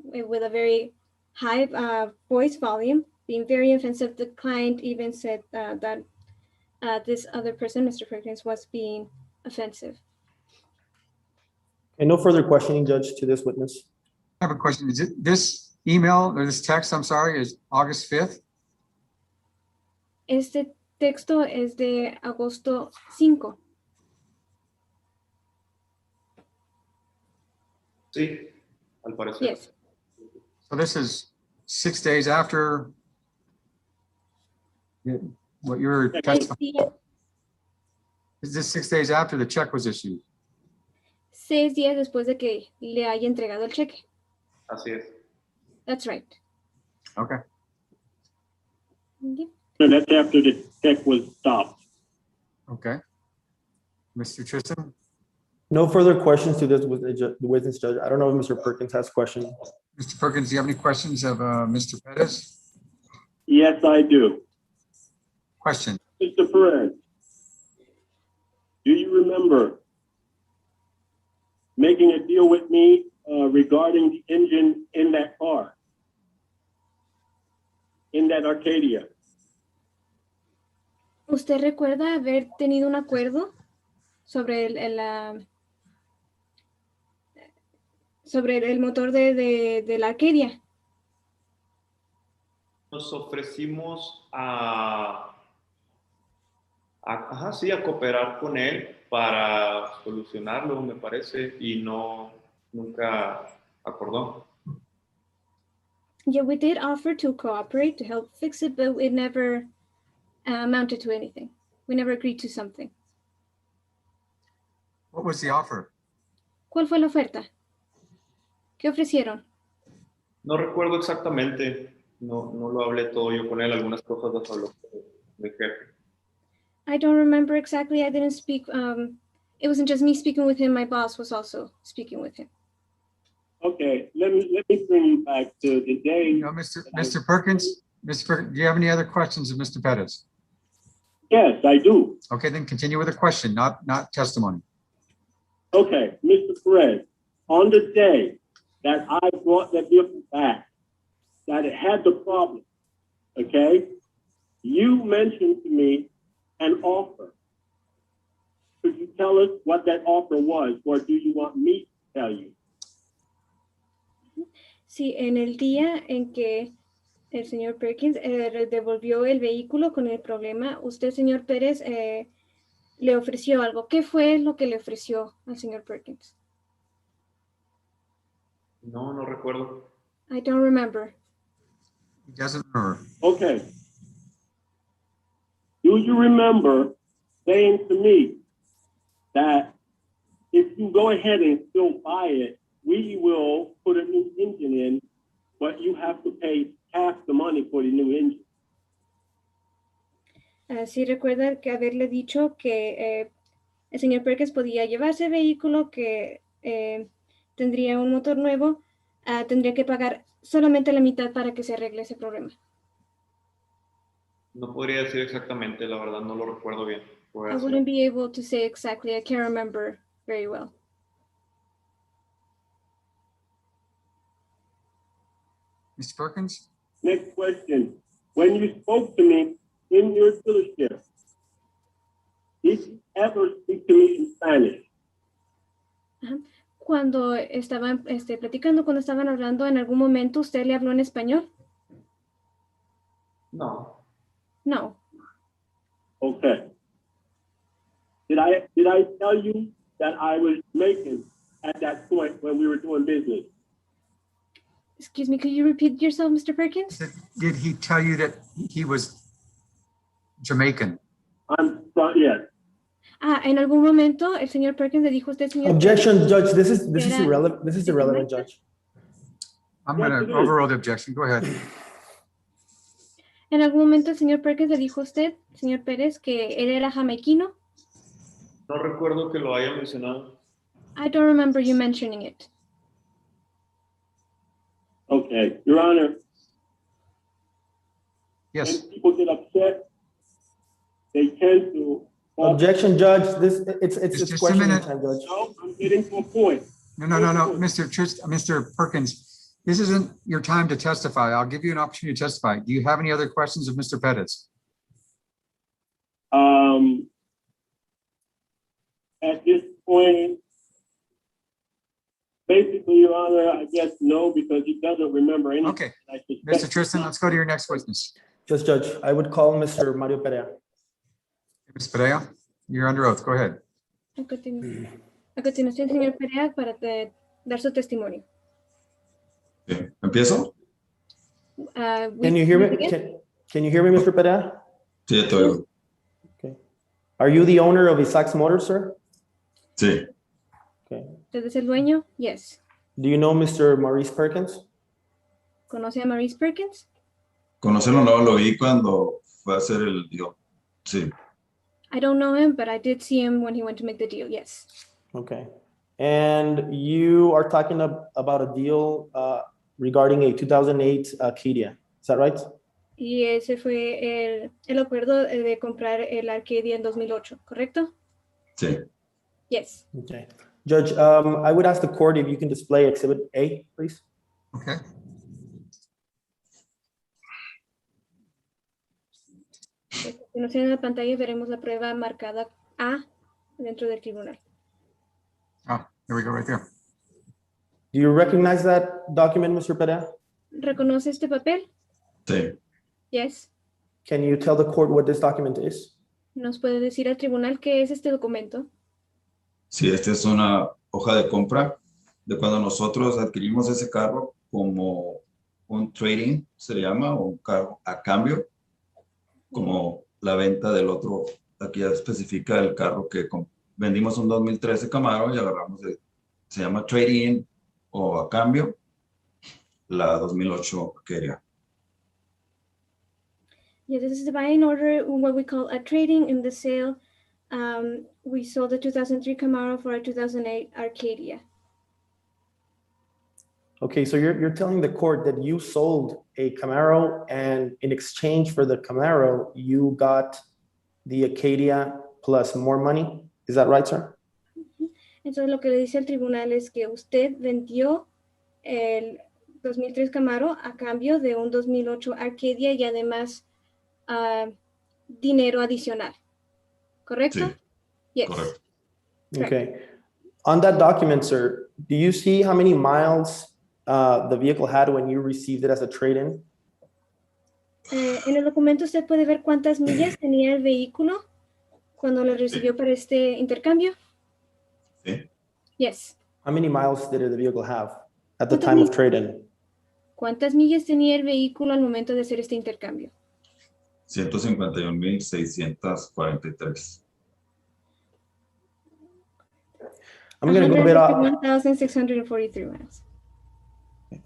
with a very high voice volume, being very offensive. The client even said that this other person, Mr. Perkins, was being offensive. And no further questioning, Judge, to this witness. I have a question. Is it this email or this text, I'm sorry, is August 5th? Este texto es de agosto 5. Sí, al parecer. Yes. So this is 6 days after what you're testifying. Is this 6 days after the check was issued? 6 días después de que le haya entregado el cheque. Así es. That's right. Okay. Yep. So that's after the check was stopped. Okay. Mr. Tristan? No further questions to this witness, Judge. I don't know if Mr. Perkins has questions. Mr. Perkins, do you have any questions of Mr. Perez? Yes, I do. Question. Mr. Perez, do you remember making a deal with me regarding the engine in that car, in that Arcadia? ¿Usted recuerda haber tenido un acuerdo sobre el motor de la Arcadia? Nos ofrecimos a cooperar con él para solucionarlo, me parece, y nunca acordó. Yeah, we did offer to cooperate to help fix it, but it never amounted to anything. We never agreed to something. What was the offer? ¿Cuál fue la oferta? ¿Qué ofrecieron? No recuerdo exactamente, no lo hablé todo yo con él, algunas cosas las habló mi jefe. I don't remember exactly. I didn't speak. It wasn't just me speaking with him. My boss was also speaking with him. Okay, let me bring you back to the day. No, Mr. Perkins, do you have any other questions of Mr. Perez? Yes, I do. Okay, then continue with a question, not testimony. Okay, Mr. Perez, on the day that I brought that vehicle back, that it had the problem, okay, you mentioned to me an offer. Could you tell us what that offer was, or do you want me to tell you? Sí, en el día en que el señor Perkins devolvió el vehículo con el problema, usted, señor Pérez, le ofreció algo. ¿Qué fue lo que le ofreció al señor Perkins? No recuerdo. I don't remember. He doesn't remember. Okay. Do you remember saying to me that if you go ahead and still buy it, we will put a new engine in, but you have to pay half the money for the new engine? Sí, recuerda que haberle dicho que el señor Perkins podía llevarse el vehículo, que tendría un motor nuevo, tendría que pagar solamente la mitad para que se arregle ese problema. No podría decir exactamente, la verdad no lo recuerdo bien. I wouldn't be able to say exactly. I can't remember very well. Mr. Perkins? Next question. When you spoke to me in your dealership, did you ever speak to me in Spanish? Cuando estaban platicando, cuando estaban hablando, ¿en algún momento usted le habló en español? No. No. Okay. Did I tell you that I was making at that point when we were doing business? Excuse me, could you repeat yourself, Mr. Perkins? Did he tell you that he was Jamaican? Yes. En algún momento el señor Perkins le dijo a usted, señor. Objection, Judge. This is Era- irrelevant. This is irrelevant, Judge. I'm Yes, going it to is. overrule the objection. Go ahead. En algún momento el señor Perkins le dijo a usted, señor Pérez, que él era jamaiquino. No recuerdo que lo haya mencionado. I don't remember you mentioning it. Okay, Your Honor. Yes. When people get upset, they tend to. Objection, Judge. It's Just a questioning minute. time, Judge. No, I'm getting to a point. No, Mr. Perkins, this isn't your time to testify. I'll give you an opportunity to testify. Do you have any other questions of Mr. Pettis? At this point, basically, Your Honor, I guess no, because he doesn't remember anything. Okay, I suspect- Mr. Tristan, let's go to your next witness. Yes, Judge. I would call Mr. Mario Perea. Ms. Perea, you're under oath. Go ahead. A continuación, señor Perea, para dar su testimonio. Bien, ¿empiezo? Can you hear me? Can you hear me, Mr. Perea? Sí, ya te oigo. Are you the owner of Isaacs Motors, sir? Sí, ¿Usted es el dueño? Yes. Do you know Mr. Maurice Perkins? ¿Conoce a Maurice Perkins? conocerlo no, lo vi cuando fue a hacer el deal. Sí, I don't know him, but I did see him when he went to make the deal. Yes. Okay. And you are talking about a deal regarding a 2008 Acadia. Is that right? Y ese fue el acuerdo de comprar el Arcadia en 2008, ¿correcto? sí. Yes. Okay. Judge, I would ask the court if you can display Exhibit A, please. Okay. A continuación en la pantalla veremos la prueba marcada A dentro del tribunal. Ah, there we go, right there. Do you recognize that document, Mr. Perea? ¿Reconoce este papel? Sí, Yes. Can you tell the court what this document is? ¿Nos puede decir al tribunal qué es este documento? sí, esta es una hoja de compra de cuando nosotros adquirimos ese carro como un trading, se le llama, o un carro a cambio, como la venta del otro. Aquí ya especifica el carro que vendimos un 2013 Camaro y agarramos, se llama trading o a cambio, la 2008 Acadia. Yes, this is the buying order, what we call a trading in the sale. We sold the 2003 Camaro for a 2008 Arcadia. Okay, so you're telling the court that you sold a Camaro and in exchange for the Camaro, you got the Acadia plus more money. Is that right, sir? Entonces lo que le dice al tribunal es que usted vendió el 2003 Camaro a cambio de un 2008 Arcadia y además dinero adicional. ¿Correcto? Sí, Yes. correcto. Okay. On that document, sir, do you see how many miles the vehicle had when you received it as a trade-in? En el documento usted puede ver cuántas millas tenía el vehículo cuando lo recibió para este intercambio. Sí. Yes. How many miles did the vehicle have at the time of trade-in? ¿Cuántas millas tenía el vehículo al momento de hacer este intercambio? 151,643. I'm going to go a bit off. 1,643 miles.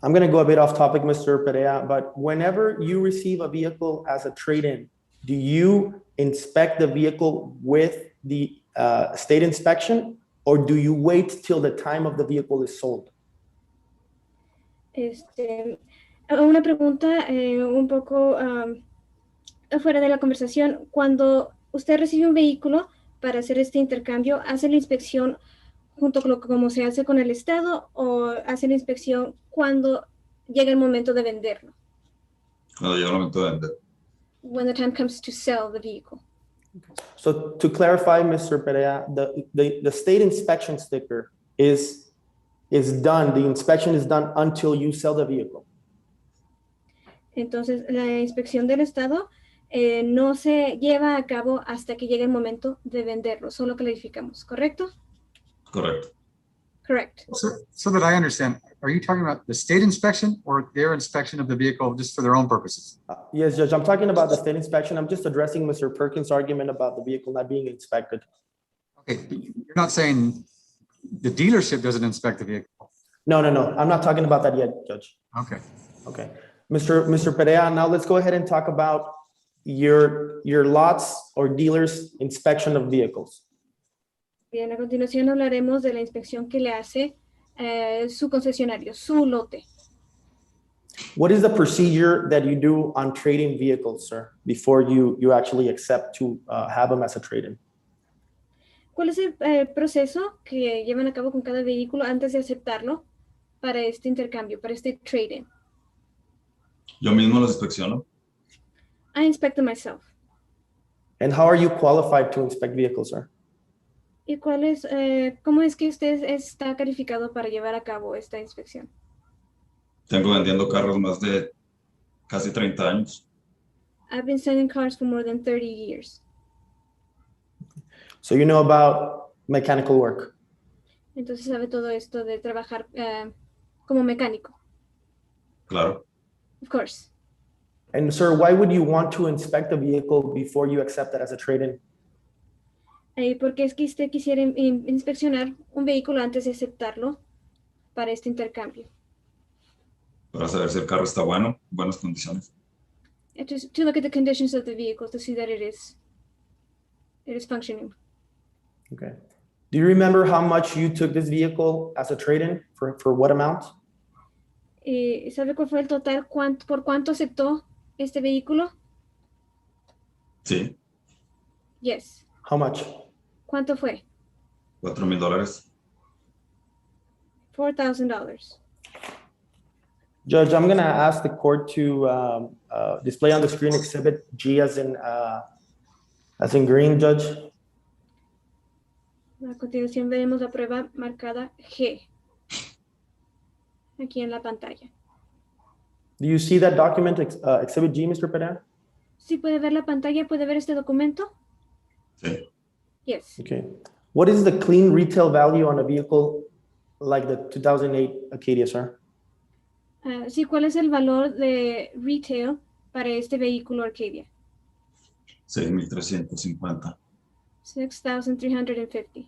I'm going to go a bit off topic, Mr. Perea, but whenever you receive a vehicle as a trade-in, do you inspect the vehicle with the state inspection, or do you wait till the time of the vehicle is sold? Una pregunta un poco fuera de la conversación. Cuando usted recibe un vehículo para hacer este intercambio, ¿hace la inspección junto con como se hace con el Estado o hace la inspección cuando llega el momento de venderlo? Cuando llega el momento de vender. When the time comes to sell the vehicle. So to clarify, Mr. Perea, the state inspection sticker is done, the inspection is done until you sell the vehicle. Entonces, la inspección del Estado no se lleva a cabo hasta que llegue el momento de venderlo, solo clarificamos, ¿correcto? Correcto. Correct. So that I understand, are you talking about the state inspection or their inspection of the vehicle just for their own purposes? Yes, Judge, I'm talking about the state inspection. I'm just addressing Mr. Perkins' argument about the vehicle not being inspected. Okay, you're not saying the dealership doesn't inspect the vehicle. No. I'm not talking about that yet, Judge. Okay. Okay. Mr. Perea, now let's go ahead and talk about your lots or dealers' inspection of vehicles. Bien, a continuación hablaremos de la inspección que le hace su concesionario, su lote. What is the procedure that you do on trading vehicles, sir, before you actually accept to have them as a trade-in? ¿Cuál es el proceso que llevan a cabo con cada vehículo antes de aceptarlo para este intercambio, para este trade-in? Yo mismo los inspecciono. I inspect them myself. And how are you qualified to inspect vehicles, sir? ¿Y cómo es que usted está calificado para llevar a cabo esta inspección? Tengo vendiendo carros más de casi 30 años. I've been selling cars for more than 30 years. So you know about mechanical work. Entonces sabe todo esto de trabajar como mecánico. Claro. Of course. And sir, why would you want to inspect a vehicle before you accept it as a trade-in? ¿Por qué es que usted quisiera inspeccionar un vehículo antes de aceptarlo para este intercambio? Para saber si el carro está bueno, en buenas condiciones. To look at the conditions of the vehicle to see that it is functioning. Okay. Do you remember how much you took this vehicle as a trade-in for what amount? ¿Sabe cuál fue el total? ¿Por cuánto aceptó este vehículo? Sí, Yes. How much? ¿Cuánto fue? $4,000. $4,000. Judge, I'm going to ask the court to display on the screen exhibit G as in green, Judge. A continuación veremos la prueba marcada G. Aquí en la pantalla. Do you see that document, exhibit G, Mr. Perea? ¿Sí puede ver la pantalla? ¿Puede ver este documento? Sí. Yes. Okay. What is the clean retail value on a vehicle like the 2008 Acadia, sir? Sí, ¿cuál es el valor de retail para este vehículo Arcadia? 6,350. $6,350.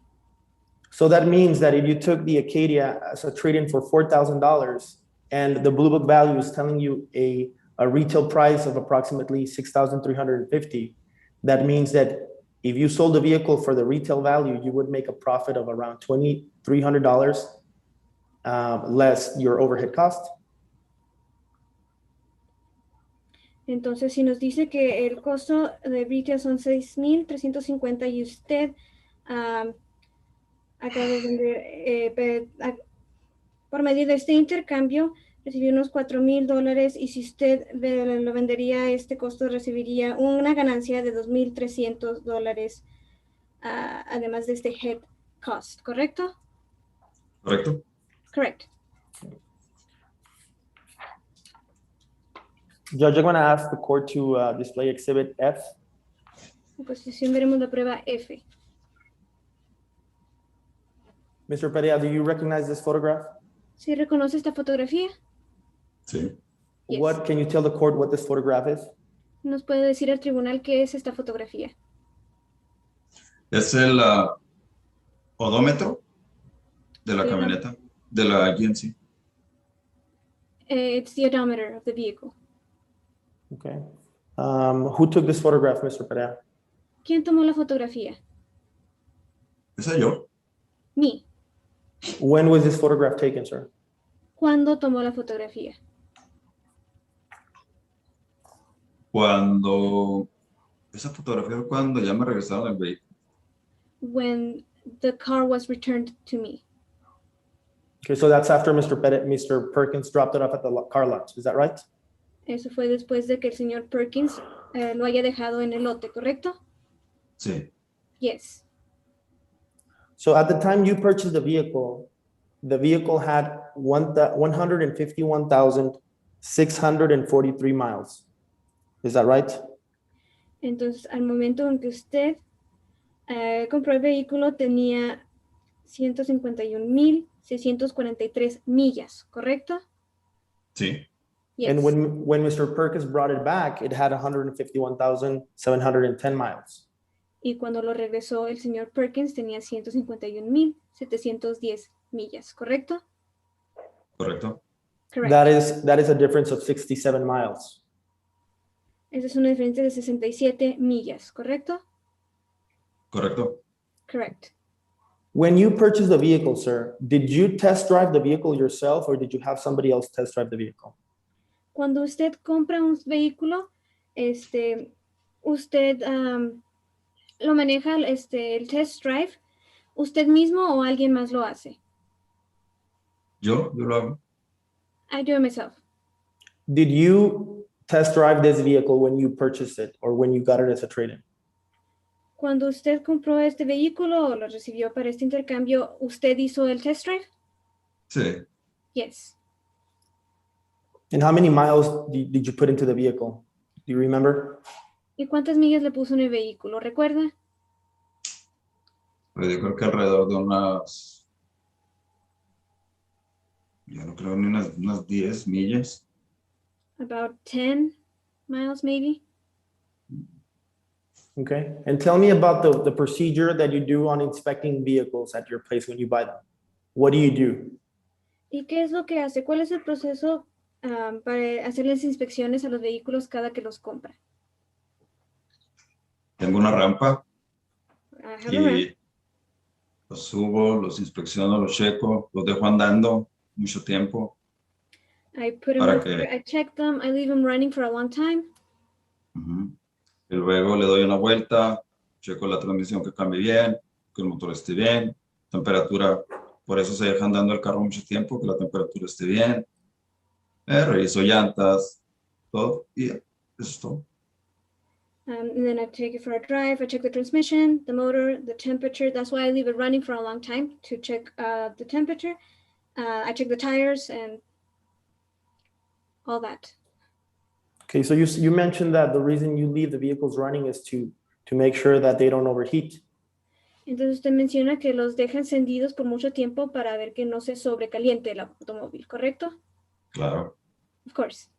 So that means that if you took the Acadia as a trade-in for $4,000 and the Blue Book value is telling you a retail price of approximately $6,350, that means that if you sold the vehicle for the retail value, you would make a profit of around $2,300 less your overhead cost. Entonces, si nos dice que el costo de retail son $6,350 y usted acaba de vender, por medio de este intercambio, recibió unos $4,000 y si usted lo vendería a este costo, recibiría una ganancia de $2,300 además de este head cost, ¿correcto? ¿Correcto? Correct. Judge, I'm going to ask the court to display exhibit F. A continuación veremos la prueba F. Mr. Perea, do you recognize this photograph? ¿Sí reconoce esta fotografía? Sí. Yes. What can you tell the court what this photograph is? ¿Nos puede decir al tribunal qué es esta fotografía? Es el odómetro de la Sí. camioneta, de la GMC. It's the odometer of the vehicle. Okay. Who took this photograph, Mr. Perea? ¿Quién tomó la fotografía? ¿Esa yo? Me. When was this photograph taken, sir? ¿Cuándo tomó la fotografía? Cuando... Esa fotografía fue cuando ya me regresaron el vehículo. When the car was returned to me. Okay, so that's after Mr. Perkins dropped it off at the car lot. Is that right? Eso fue después de que el señor Perkins lo haya dejado en el lote, ¿correcto? Sí. Yes. So at the time you purchased the vehicle had 151,643 miles. Is that right? Entonces, al momento en que usted compró el vehículo, tenía 151,643 millas, ¿correcto? Sí, Yes. And when Mr. Perkins brought it back, it had 151,710 miles. Y cuando lo regresó el señor Perkins tenía 151,710 millas, ¿correcto? correcto. Correct. That is a difference of 67 miles. Esa es una diferencia de 67 millas, ¿correcto? Correcto. Correct. When you purchased the vehicle, sir, did you test drive the vehicle yourself or did you have somebody else test drive the vehicle? Cuando usted compra un vehículo, usted lo maneja el test drive, usted mismo o alguien más lo hace. Yo lo hago. I do it myself. Did you test drive this vehicle when you purchased it or when you got it as a trade-in? Cuando usted compró este vehículo o lo recibió para este intercambio, ¿usted hizo el test drive? Sí, Yes. And how many miles did you put into the vehicle? Do you remember? ¿Y cuántas millas le puso en el vehículo? ¿Recuerda? pues yo creo que alrededor de yo no creo ni unas 10 millas. About 10 miles, maybe. Okay. And tell me about the procedure that you do on inspecting vehicles at your place when you buy them. What do you do? ¿Y qué es lo que hace? ¿Cuál es el proceso para hacer las inspecciones a los vehículos cada que los compra? Tengo una rampa I have a ramp. y los subo, los inspecciono, los checo, los dejo andando mucho tiempo. I put them ¿Para out qué? there, I check them, I leave them running for a long time. Ujú. Y luego le doy una vuelta, checo la transmisión que cambie bien, que el motor esté bien, temperatura, por eso se deja andando el carro mucho tiempo, que la temperatura esté bien. Reviso llantas, todo, y eso es todo. And then I take it for a drive. I check the transmission, the motor, the temperature. That's why I leave it running for a long time to check the temperature. I check the tires and all that. Okay, so you mentioned that the reason you leave the vehicles running is to make sure that they don't overheat. Entonces usted menciona que los deja encendidos por mucho tiempo para ver que no se sobrecaliente el automóvil, ¿correcto? Claro. Of course.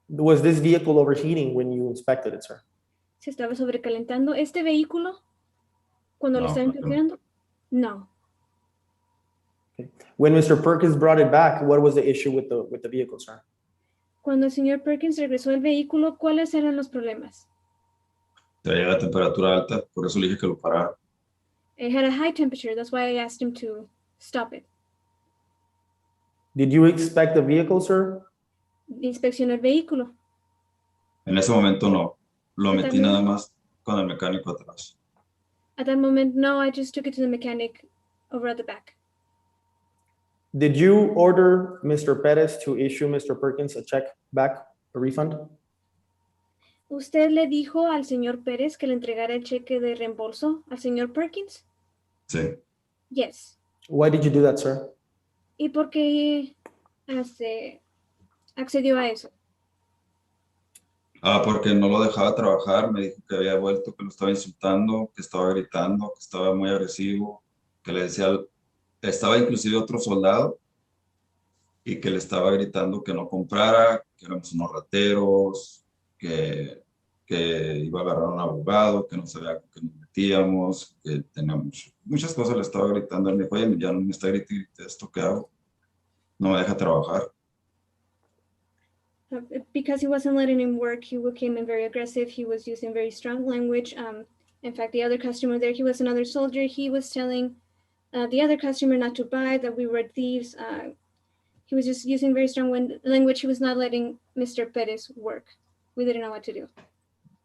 Was this vehicle overheating when you inspected it, sir? ¿Se estaba sobrecalentando este vehículo cuando lo No, estaba no. inspeccionando? No. When Mr. Perkins brought it back, what was the issue with the vehicle, sir? Cuando el señor Perkins regresó el vehículo, ¿cuáles eran los problemas? Traía la temperatura alta, por eso le dije que lo parara. It had a high temperature. That's why I asked him to stop it. Did you inspect the vehicle, sir? Inspeccionó el vehículo. En ese momento no, lo Yo metí también. nada más con el mecánico atrás. At that moment, no, I just took it to the mechanic over at the back. Did you order Mr. Perez to issue Mr. Perkins a check back, a refund? ¿Usted le dijo al señor Pérez que le entregara el cheque de reembolso al señor Perkins? Sí, Yes. Why did you do that, sir? ¿Y por qué accedió a eso? porque no lo dejaba trabajar, me dijo que había vuelto, que lo estaba insultando, que estaba gritando, que estaba muy agresivo, que le decía, estaba inclusive otro soldado y que le estaba gritando que no comprara, que éramos unos rateros, que iba a agarrar a un abogado, que no sabía con qué nos metíamos, que teníamos muchas cosas, le estaba gritando. Él me dijo, oye, ya no me está gritando, ¿esto qué hago? No me deja trabajar. Because he wasn't letting him work, he became very aggressive. He was using very strong language. In fact, the other customer there, he was another soldier. He was telling the other customer not to buy, that we were thieves. He was just using very strong language. He was not letting Mr. Perez work. We didn't know what to do.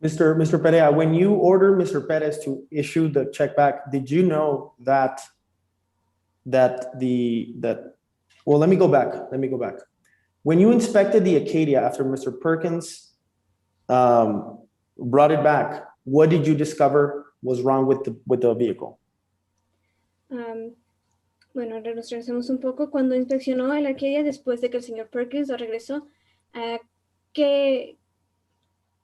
Mr. Perea, when you ordered Mr. Perez to issue the check back, did you know that well, let me go back. When you inspected the Acadia after Mr. Perkins brought it back, what did you discover was wrong with the vehicle? Bueno, nos regresamos un poco. Cuando inspeccionó el Acadia después de que el señor Perkins lo regresó, ¿qué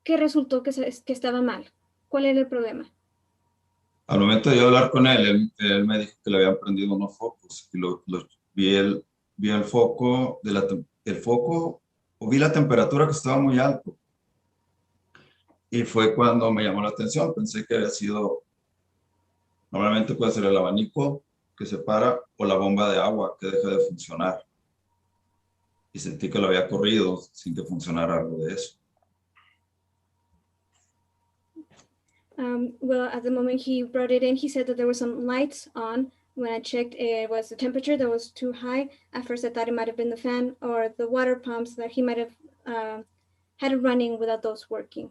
resultó que estaba mal? ¿Cuál era el problema? Al momento de yo hablar con él me dijo que le habían prendido unos focos y vi el foco, el foco, o vi la temperatura que estaba muy alto. Y fue cuando me llamó la atención, pensé que había sido, normalmente puede ser el abanico que se para o la bomba de agua que deja de funcionar. Y sentí que lo había corrido sin que funcionara algo de eso. Well, at the moment he brought it in, he said that there were some lights on. When I checked, it was the temperature that was too high. At first, I thought it might have been the fan or the water pumps that he might have had it running without those working.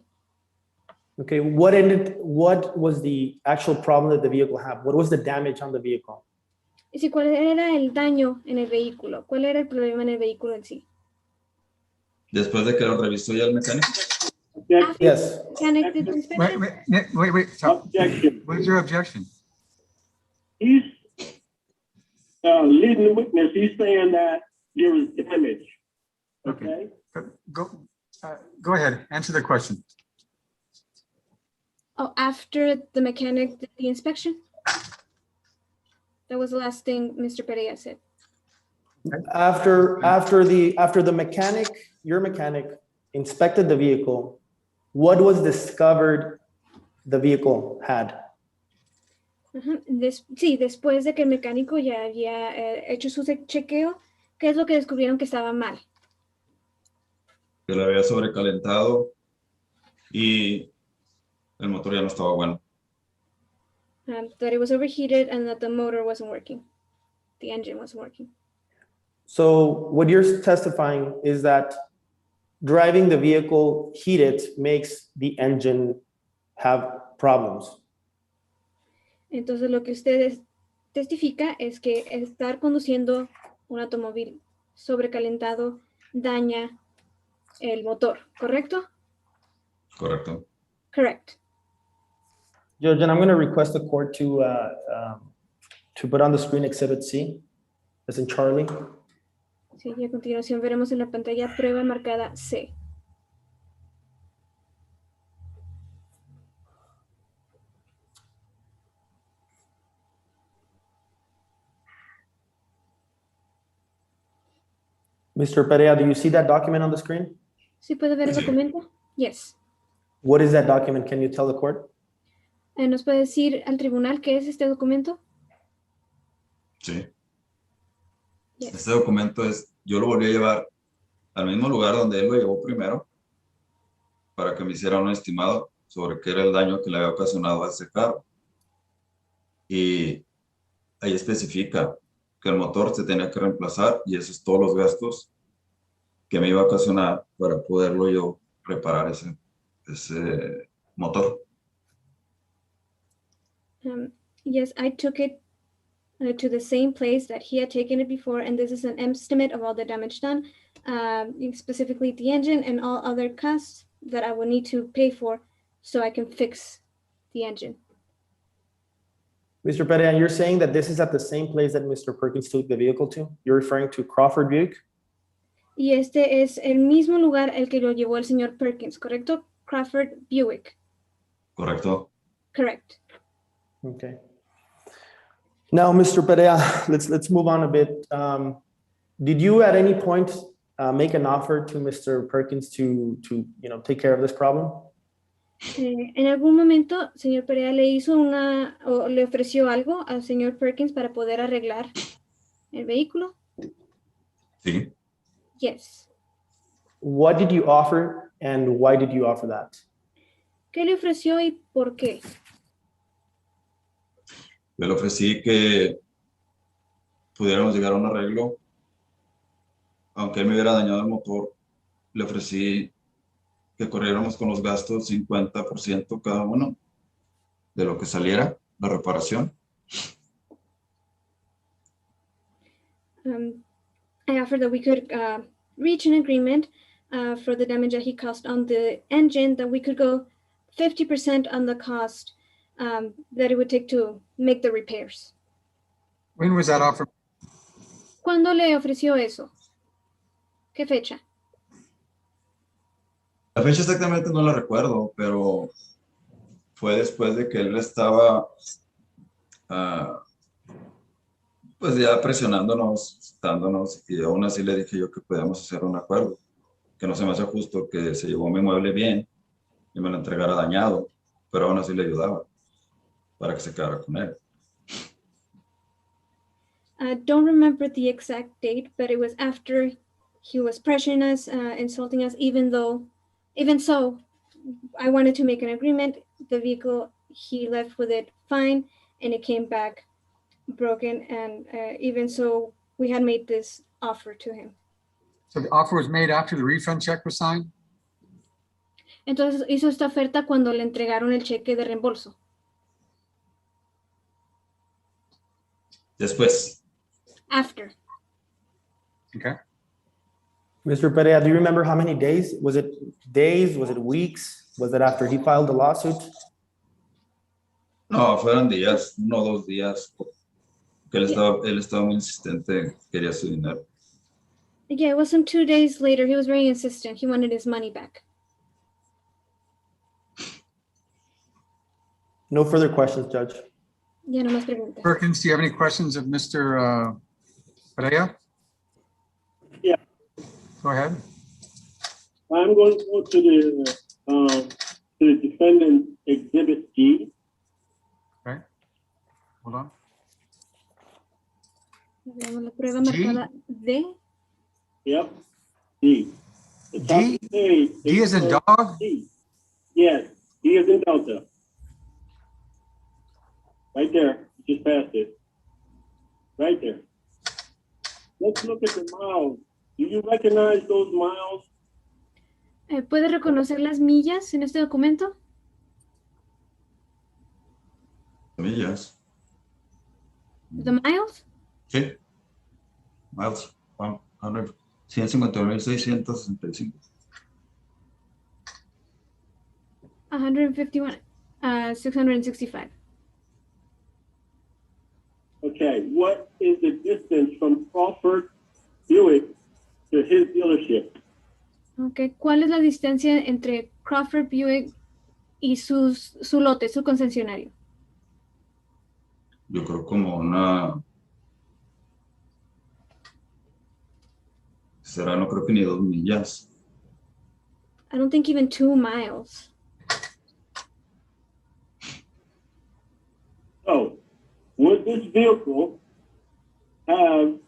Okay, what was the actual problem that the vehicle had? What was the damage on the vehicle? Y si, ¿cuál era el daño en el vehículo? ¿Cuál era el problema en el vehículo en sí? Después de que lo revisó ya el mecánico, Objection. Yes. Mechanic did the inspection? Wait. Stop. Objection. What is your objection? He's leading the witness. He's saying that there was damage. Okay. Go ahead. Answer the question. Oh, after the mechanic did the inspection? That was the last thing Mr. Perea said. After the mechanic, your mechanic inspected the vehicle, what was discovered the vehicle had? Sí, después de que el mecánico ya había hecho su chequeo, ¿qué es lo que descubrieron que estaba mal? que lo había sobrecalentado y el motor ya no estaba bueno. That it was overheated and that the motor wasn't working. The engine wasn't working. So what you're testifying is that driving the vehicle heated makes the engine have problems. Entonces lo que usted testifica es que estar conduciendo un automóvil sobrecalentado daña el motor, ¿correcto? Correcto. Correct. Judge, and I'm going to request the court to put on the screen Exhibit C, as in Charlie. Sí, y a continuación veremos en la pantalla prueba marcada C. Mr. Perea, do you see that document on the screen? ¿Sí puede ver el documento? Yes. What is that document? Can you tell the court? ¿Nos puede decir al tribunal qué es este documento? Sí. Yes. Este documento yo lo volví a llevar al mismo lugar donde él lo llevó primero para que me hiciera un estimado sobre qué era el daño que le había ocasionado a ese carro. Y ahí especifica que el motor se tenía que reemplazar y esos todos los gastos que me iba a ocasionar para poderlo yo reparar ese motor. Yes, I took it to the same place that he had taken it before, and this is an estimate of all the damage done, specifically the engine and all other costs that I will need to pay for so I can fix the engine. Mr. Perea, you're saying that this is at the same place that Mr. Perkins took the vehicle to? You're referring to Crawford Buick? Y este es el mismo lugar el que lo llevó el señor Perkins, ¿correcto? Crawford Buick. Correcto. Correct. Okay. Now, Mr. Perea, let's move on a bit. Did you at any point make an offer to Mr. Perkins to take care of this problem? En algún momento, señor Perea le hizo o le ofreció algo al señor Perkins para poder arreglar el vehículo. Sí. Yes. What did you offer and why did you offer that? ¿Qué le ofreció y por qué? Yo le ofrecí que pudiéramos llegar a un arreglo. Aunque él me hubiera dañado el motor, le ofrecí que corriéramos con los gastos 50% cada uno de lo que saliera la reparación. I offered that we could reach an agreement for the damage that he caused on the engine, that we could go 50% on the cost that it would take to make the repairs. When was that offer? ¿Cuándo le ofreció eso? ¿Qué fecha? La fecha exactamente no la recuerdo, pero fue después de que él estaba pues ya presionándonos, dándonos, y aún así le dije yo que podíamos hacer un acuerdo, que no se me hace justo que se llevó mi mueble bien y me lo entregara dañado, pero aún así le ayudaba para que se quedara con él. I don't remember the exact date, but it was after he was pressuring us, insulting us, even so, I wanted to make an agreement. The vehicle, he left with it fine, and it came back broken. And even so, we had made this offer to him. So the offer was made after the refund check was signed? Entonces hizo esta oferta cuando le entregaron el cheque de reembolso. Después, After. Okay. Mr. Perea, do you remember how many days? Was it days? Was it weeks? Was it after he filed the lawsuit? no, fueron días, 1 o 2 días, que él estaba muy insistente, quería su dinero. Yeah, it wasn't 2 days later. He was very insistent. He wanted his money back. No further questions, Judge. Ya no más preguntas. Perkins, do you have any questions of Mr. Perea? Yeah. Go ahead. I'm going to go to the defendant exhibit G. Okay. Hold on. Veamos la prueba G. marcada D. Yep, D. The top D? of the page, D as in it says dog? D. Yes, D as in Delta. Right there, you just passed it. Right there. Let's look at the miles. Do you recognize those miles? ¿Puede reconocer las millas en este documento? Millas. The miles? Sí. Miles. 150,665. 151, 665. Okay, what is the distance from Crawford Buick to his dealership? Okay, ¿cuál es la distancia entre Crawford Buick y su lote, su concesionario? Yo creo como una... Será, no creo que ni 2 millas. I don't think even 2 miles. So, would this vehicle have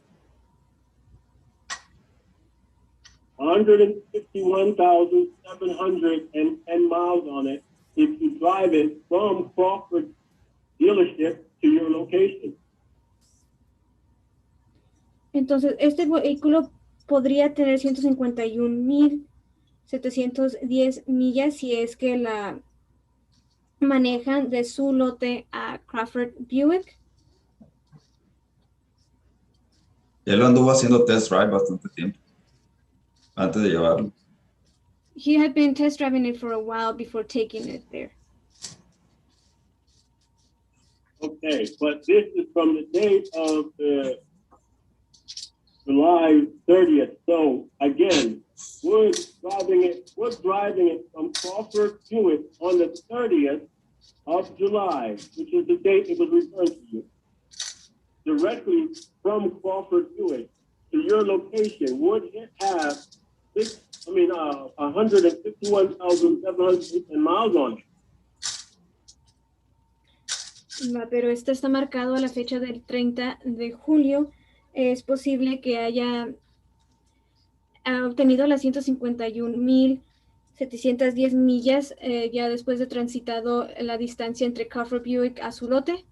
151,710 miles on it if you drive it from Crawford dealership to your location? Entonces, este vehículo podría tener 151,710 millas si es que la manejan de su lote a Crawford Buick. Él lo anduvo haciendo test drive bastante tiempo antes de llevarlo. He had been test driving it for a while before taking it there. Okay, but this is from the date of the July 30th. So again, we're driving it from Crawford Buick on the 30th of July, which is the date it was returned to you. Directly from Crawford Buick to your location, would it have 151,710 miles on it? Pero esto está marcado a la fecha del 30 de julio. Es posible que haya obtenido las 151,710 millas ya después de transitado la distancia entre Crawford Buick a su lote.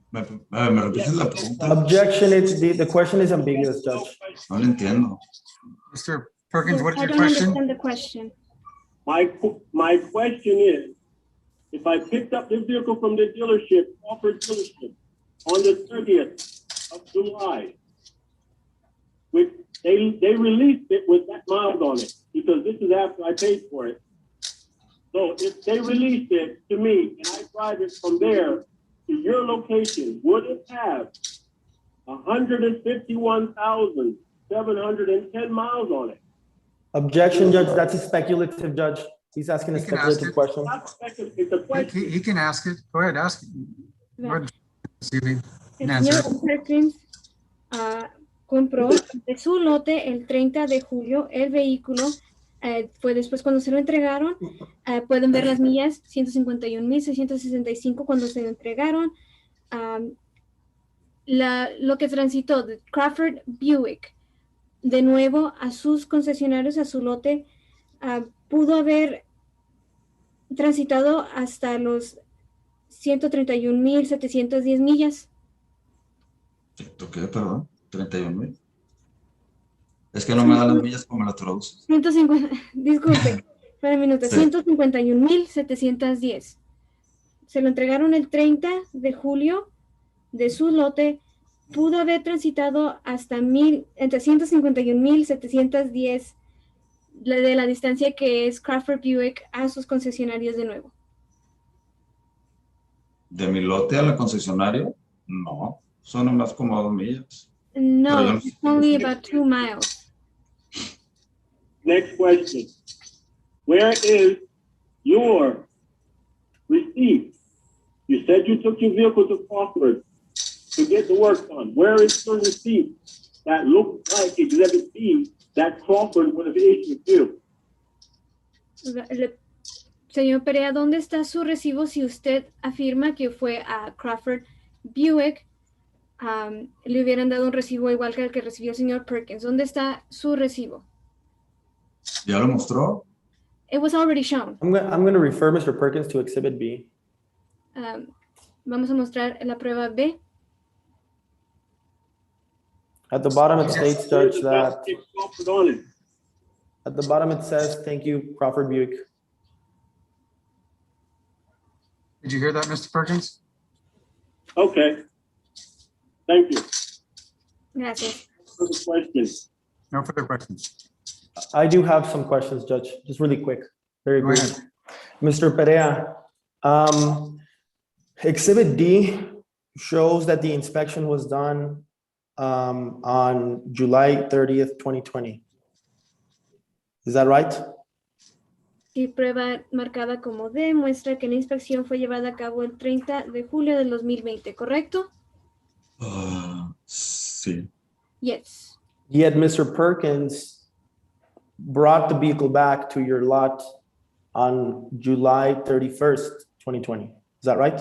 ¿Me repites la pregunta? Objection, the question is ambiguous, Judge. No lo entiendo. Mr. Perkins, what is I your don't question? understand the question. My question is, if I picked up this vehicle from the dealership, Crawford dealership, on the 30th of July, which they released it with that miles on it, because this is after I paid for it. So if they released it to me and I drive it from there to your location, would it have 151,710 miles on it? Objection, Judge, that's a speculative, Judge. He's asking a You can ask speculative it. question. It's a question. He can ask it. Go ahead, ask it. Go ahead, see if he can El answer señor it. Perkins compró de su lote el 30 de julio el vehículo. Fue después cuando se lo entregaron. Pueden ver las millas, 151,665 cuando se lo entregaron. Lo que transitó de Crawford Buick de nuevo a sus concesionarios, a su lote, pudo haber transitado hasta los 131,710 millas. ¿Esto qué? Perdón. 31,000. Es que no me dan las millas como las traduces. 150, disculpe, para un minuto, Sí. 151,710. Se lo entregaron el 30 de julio de su lote. Pudo haber transitado hasta entre 151,710 de la distancia que es Crawford Buick a sus concesionarios de nuevo. ¿De mi lote a la concesionaria? No, son nomás como 2 millas. No, Pero yo no- it's only about 2 miles. Next question. Where is your receipt? You said you took your vehicle to Crawford to get the work done. Where is your receipt that looks like Exhibit B that Crawford would have issued you? Señor Perea, ¿dónde está su recibo si usted afirma que fue a Crawford Buick? Le hubieran dado un recibo igual que el que recibió el señor Perkins. ¿Dónde está su recibo? ¿Ya lo mostró? It was already shown. I'm going to refer Mr. Perkins to Exhibit B. Vamos a mostrar la prueba B. At the bottom, it states, Judge, that It's Crawford on it. at the bottom it says, "Thank you, Crawford Buick." Did you hear that, Mr. Perkins? Okay. Thank you. Gracias. For the question. No further questions. I do have some questions, Judge, just really quick, very Go brief. ahead. Mr. Perea, Exhibit D shows that the inspection was done on July 30th, 2020. Is that right? Y prueba marcada como D muestra que la inspección fue llevada a cabo el 30 de julio del 2020, ¿correcto? Sí. Yes. Yet Mr. Perkins brought the vehicle back to your lot on July 31st, 2020. Is that right?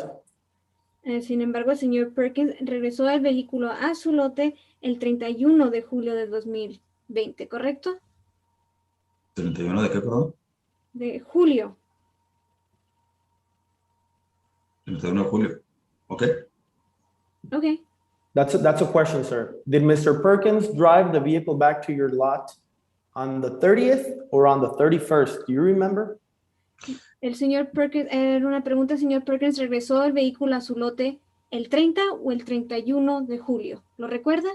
Sin embargo, el señor Perkins regresó el vehículo a su lote el 31 de julio del 2020, ¿correcto? ¿31 de qué, perdón? De julio. 31 de julio. Ok. Ok. That's a question, sir. Did Mr. Perkins drive the vehicle back to your lot on the 30th or on the 31st? Do you remember? El señor Perkins, era una pregunta, señor Perkins, ¿regresó el vehículo a su lote el 30 o el 31 de julio? ¿Lo recuerda?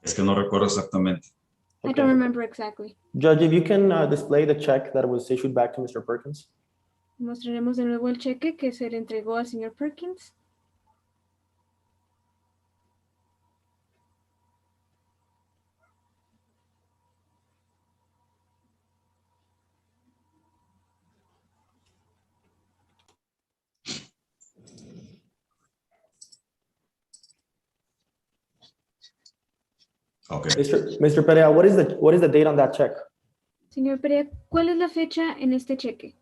Es que no recuerdo exactamente. I Okay. don't remember exactly. Judge, if you can display the check that was issued back to Mr. Perkins. Mostraremos de nuevo el cheque que se le entregó al señor Perkins. Ok. Mr. Perea, what is the date on that check? Señor Perea, ¿cuál es la fecha en este cheque?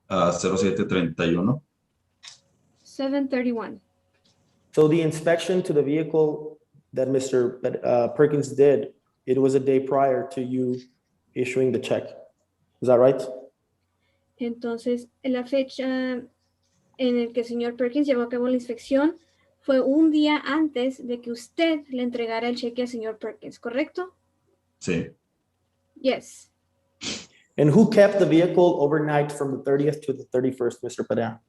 0731. 7/31. So the inspection to the vehicle that Mr. Perkins did, it was a day prior to you issuing the check. Is that right? Entonces, la fecha en el que el señor Perkins llevó a cabo la inspección fue un día antes de que usted le entregara el cheque al señor Perkins, ¿correcto? Sí. Yes. And who kept the vehicle overnight from the 30th to the 31st, Mr. Perea?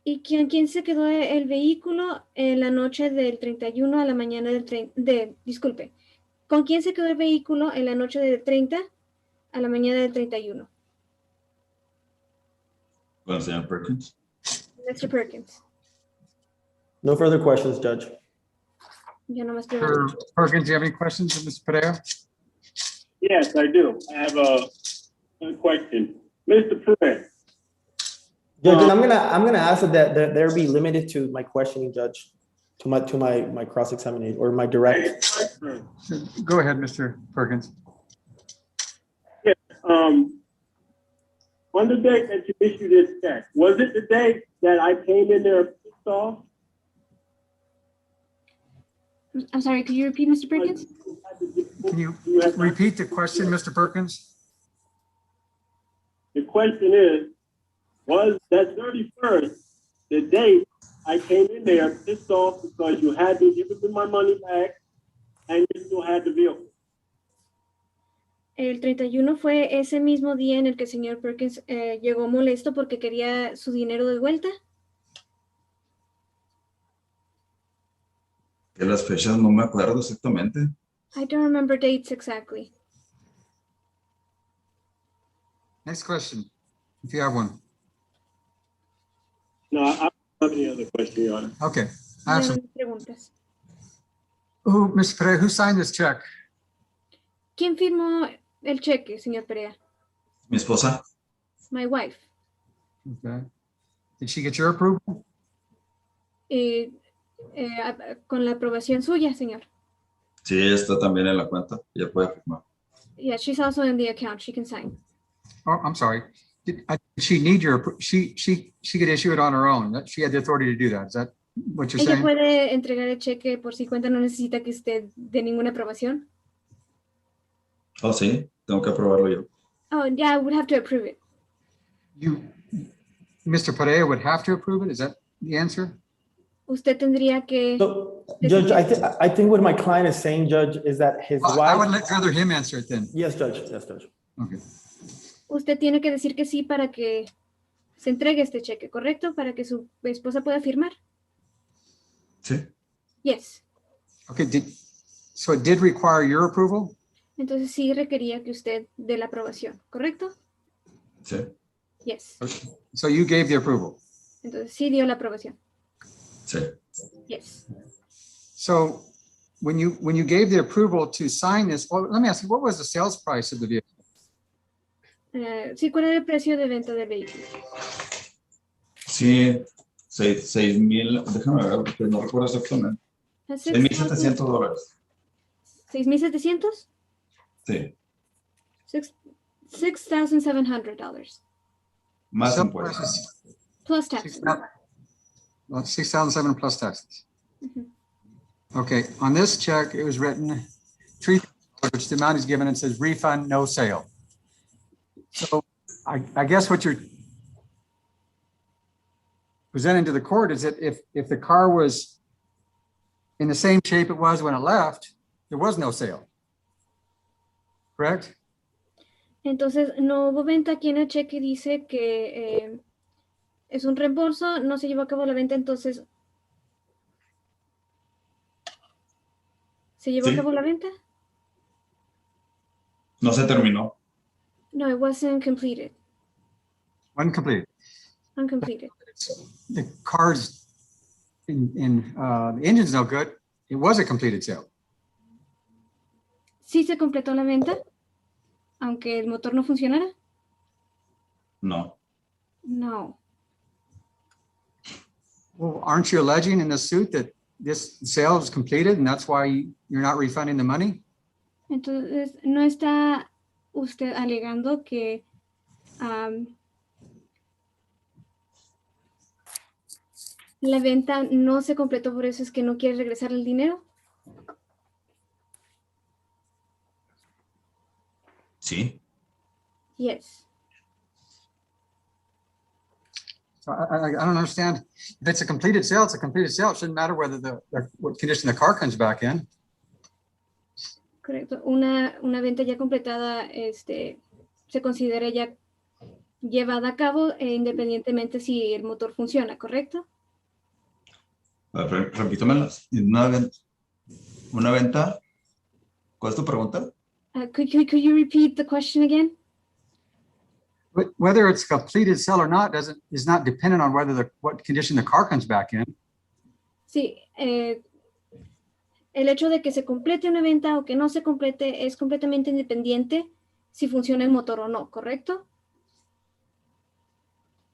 ¿Y quién se quedó el vehículo en la noche del 31 a la mañana disculpe, ¿con quién se quedó el vehículo en la noche del 30 a la mañana del 31? Con el señor Perkins. Mr. Perkins. No further questions, Judge. Ya no más Mr. preguntas. Perkins, do you have any questions of Mr. Perea? Yes, I do. I have a question. Mr. Perez, Judge, and I'm gonna ask that there be limited to my questioning, Judge, to my cross-examination or my direct. Go ahead, Mr. Perkins. on the day that you issued this check, was it the day that I came in there pissed off? I'm sorry, could you repeat, Mr. Perkins? Can you repeat the question, Mr. Perkins? The question is, was that 31st the date I came in there pissed off because you had me giving me my money back and you still had the vehicle? El 31 fue ese mismo día en el que el señor Perkins llegó molesto porque quería su dinero de vuelta. Que las fechas no me acuerdo exactamente. I don't remember dates exactly. Next question, if you have one. No, I don't have any other question, Your Honor. Okay. I Ya have no some. hay preguntas. Mr. Pereira, who signed this check? ¿Quién firmó el cheque, señor Perea? Mi esposa. My wife. Okay. Did she get your approval? Con la aprobación suya, señor. Sí, ella está también en la cuenta. Ella puede firmar. Yeah, she's also in the account. She can sign. Oh, I'm sorry. Did she need your, she could issue it on her own. She had the authority to do that. Is that what you're Ella saying? puede entregar el cheque por su cuenta, no necesita que usted dé ninguna aprobación. Oh, sí, tengo que aprobarlo yo. Oh, yeah, I would have to approve it. Mr. Pereira would have to approve it? Is that the answer? Usted tendría que... So, Judge, I think what my client is saying, Judge, is that his I would wife. rather him answer it then. Yes, Judge. Yes, Judge. Okay. Usted tiene que decir que sí para que se entregue este cheque, ¿correcto? Para que su esposa pueda firmar. Sí. Yes. Okay. So it did require your approval? Entonces sí requería que usted dé la aprobación, ¿correcto? Sí. Yes. Okay. So you gave the approval? Entonces sí dio la aprobación. Sí. Yes. So when you gave the approval to sign this, well, let me ask you, what was the sales price of the vehicle? Sí, ¿cuál era el precio de venta del vehículo? Sí, 6,000, déjame ver, porque no recuerdo exactamente. $6,700. ¿6,700? Sí, $6,700. más Sales impuestos. price is Plus taxes. $6,700 plus taxes. Mhm. Okay, on this check, it was written $3,000, which the amount is given and says refund, no sale. So I guess what you're presenting to the court is that if the car was in the same shape it was when it left, there was no sale. Correct? Entonces, no hubo venta. Aquí en el cheque dice que es un reembolso, no se llevó a cabo la venta, entonces... ¿Se llevó a Sí. cabo la venta? No se terminó. No, it wasn't completed. Uncompleted. Uncompleted. The car's the engine's no good. It was a completed sale. ¿Sí se completó la venta? Aunque el motor no funcionara? No. No. Well, aren't you alleging in the suit that this sale is completed and that's why you're not refunding the money? Entonces, ¿no está usted alegando que la venta no se completó, por eso es que no quiere regresar el dinero? Sí. Yes. So I don't understand. If it's a completed sale, it's a completed sale. It shouldn't matter whether what condition the car comes back in. Correcto. Una venta ya completada se considera ya llevada a cabo independientemente si el motor funciona, ¿correcto? Repítamelas. Una venta. ¿Cuál es tu pregunta? Could you repeat the question again? But whether it's a completed sale or not is not dependent on what condition the car comes back in. Sí, el hecho de que se complete una venta o que no se complete es completamente independiente si funciona el motor o no, ¿correcto?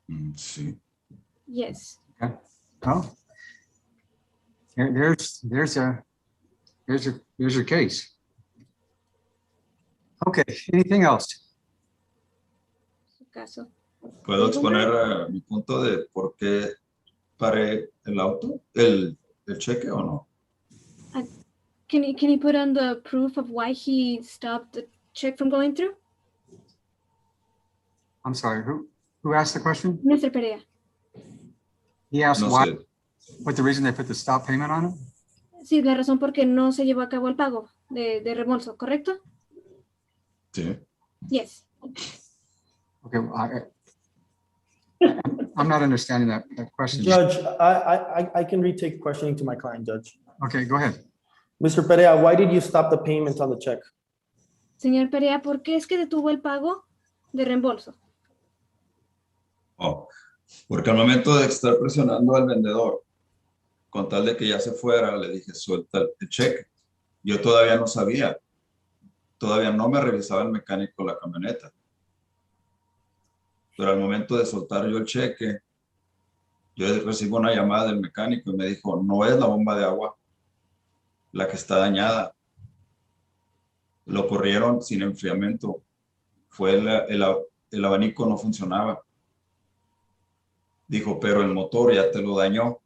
Sí. Yes. Okay. Oh. There's your case. Okay, anything else? Su caso. ¿Puedo exponer mi punto de por qué paré el auto, el cheque o no? Can you put on the proof of why he stopped the check from going through? I'm sorry, who asked the question? Mr. Perea. He asked No why, sé. what the reason they put the stop payment on it? Sí, la razón por qué no se llevó a cabo el pago de reembolso, ¿correcto? Sí. Yes. Okay, well, I'm not understanding that question. Judge, I can retake questioning to my client, Judge. Okay, go ahead. Mr. Perea, why did you stop the payment on the check? Señor Perea, ¿por qué es que detuvo el pago de reembolso? Oh, porque al momento de estar presionando al vendedor, con tal de que ya se fuera, le dije, suelta el cheque. Yo todavía no sabía. Todavía no me revisaba el mecánico la camioneta. Pero al momento de soltar yo el cheque, yo recibo una llamada del mecánico y me dijo, no es la bomba de agua la que está dañada. Lo corrieron sin enfriamiento. Fue el abanico no funcionaba. Dijo, pero el motor ya te lo dañó.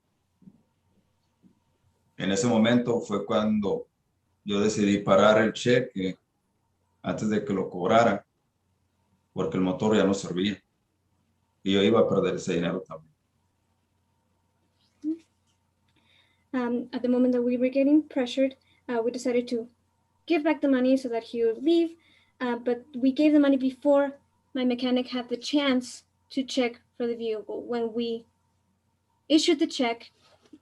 En ese momento fue cuando yo decidí parar el cheque antes de que lo cobrara, porque el motor ya no servía. Y yo iba a perder ese dinero también. At the moment that we were getting pressured, we decided to give back the money so that he would leave. But we gave the money before my mechanic had the chance to check for the vehicle. When we issued the check,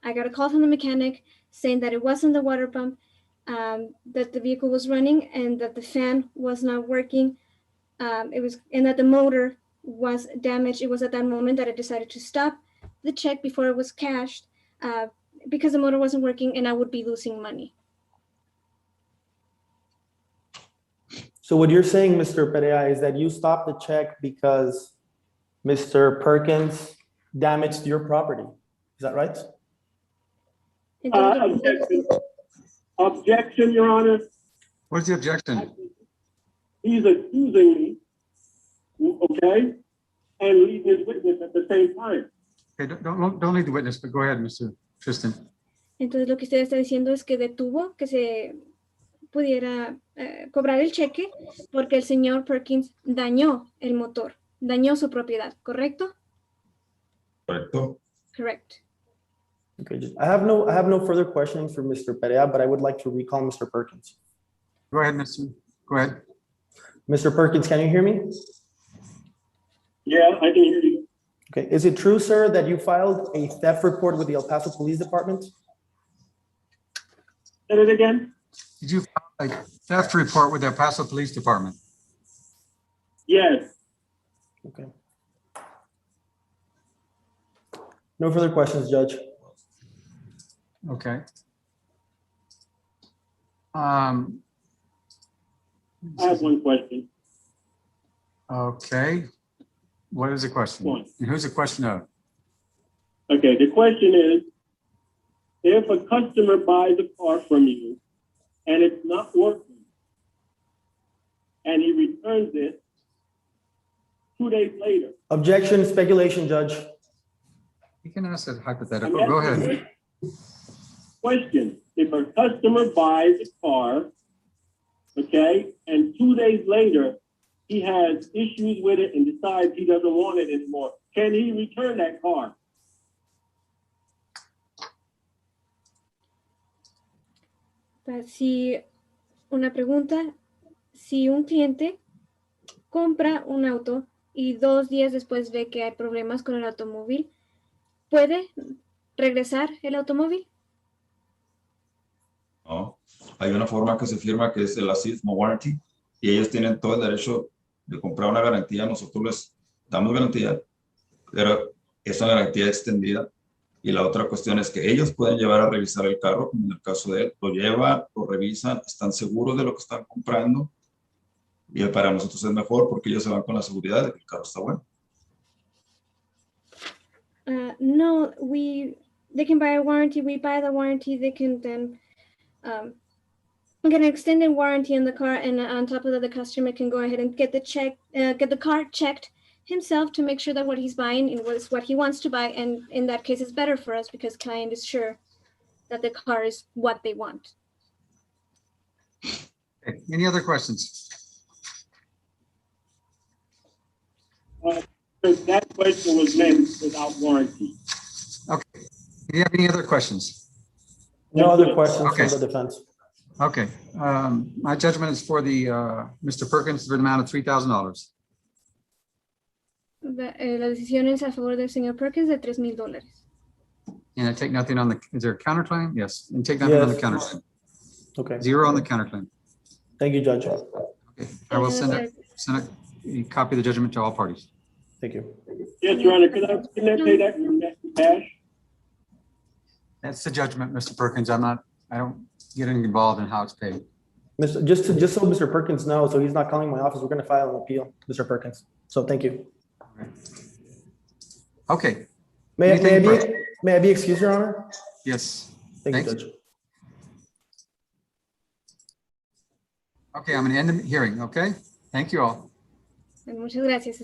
I got a call from the mechanic saying that it wasn't the water pump, that the vehicle was running and that the fan was not working. And that the motor was damaged. It was at that moment that I decided to stop the check before it was cashed, because the motor wasn't working and I would be losing money. So what you're saying, Mr. Perea, is that you stopped the check because Mr. Perkins damaged your property. Is that right? Objection, Your Honor. What's the objection? He's accusing me, okay, and leading his witness at the same time. Okay, don't leave the witness, but go ahead, Mr. Tristan. Entonces lo que usted está diciendo es que detuvo que se pudiera cobrar el cheque porque el señor Perkins dañó el motor, dañó su propiedad, ¿correcto? ¿Correcto? Correct. Okay, I have no further questions for Mr. Perea, but I would like to recall Mr. Perkins. Go ahead, Mr. Go ahead. Mr. Perkins, can you hear me? Yeah, I can hear you. Okay, is it true, sir, that you filed a theft report with the El Paso Police Department? Say it again? Did you file a theft report with the El Paso Police Department? Yes. Okay. No further questions, Judge. Okay. I have one question. Okay. What is the question? One. And who's the question of? Okay, the question is, if a customer buys a car from you and it's not working, and he returns it 2 days later. Objection, speculation, Judge. You can ask a hypothetical. Go ahead. Question, if a customer buys a car, okay, and 2 days later, he has issues with it and decides he doesn't want it anymore, can he return that car? Si una pregunta, si un cliente compra un auto y 2 días después ve que hay problemas con el automóvil, ¿puede regresar el automóvil? No, hay una forma que se firma que es el Assist No Warranty y ellos tienen todo el derecho de comprar una garantía. Nosotros les damos garantía, pero es una garantía extendida. Y la otra cuestión es que ellos pueden llevar a revisar el carro, como en el caso de él, lo llevan, lo revisan, están seguros de lo que están comprando. Y para nosotros es mejor porque ellos se van con la seguridad de que el carro está bueno. No, they can buy a warranty. We buy the warranty. They can then get an extended warranty on the car, and on top of that, the customer can go ahead and get the car checked himself to make sure that what he's buying is what he wants to buy. And in that case, it's better for us because client is sure that the car is what they want. Okay, any other questions? That question was meant without warranty. Okay, do you have any other questions? No other questions Okay. from the defense. Okay, my judgment is for the, Mr. Perkins for the amount of $3,000. La decisión es a favor del señor Perkins de $3,000. And I take nothing on the, is there a counterclaim? Yes, and take nothing on the Yes. counterclaim. Okay, Zero on the counterclaim. thank you, Judge. Okay, I will send a copy of the judgment to all parties. Thank you. Yes, Your Honor, can I pay that cash? That's the judgment, Mr. Perkins. I don't get involved in how it's paid. Just so Mr. Perkins knows, so he's not calling my office, we're gonna file an appeal, Mr. Perkins. So thank you. Okay, May Anything I be excused, Your Honor? yes. Thank you, Thanks. Judge. Okay, I'm going to end the hearing, okay? Thank you all. Muchas gracias.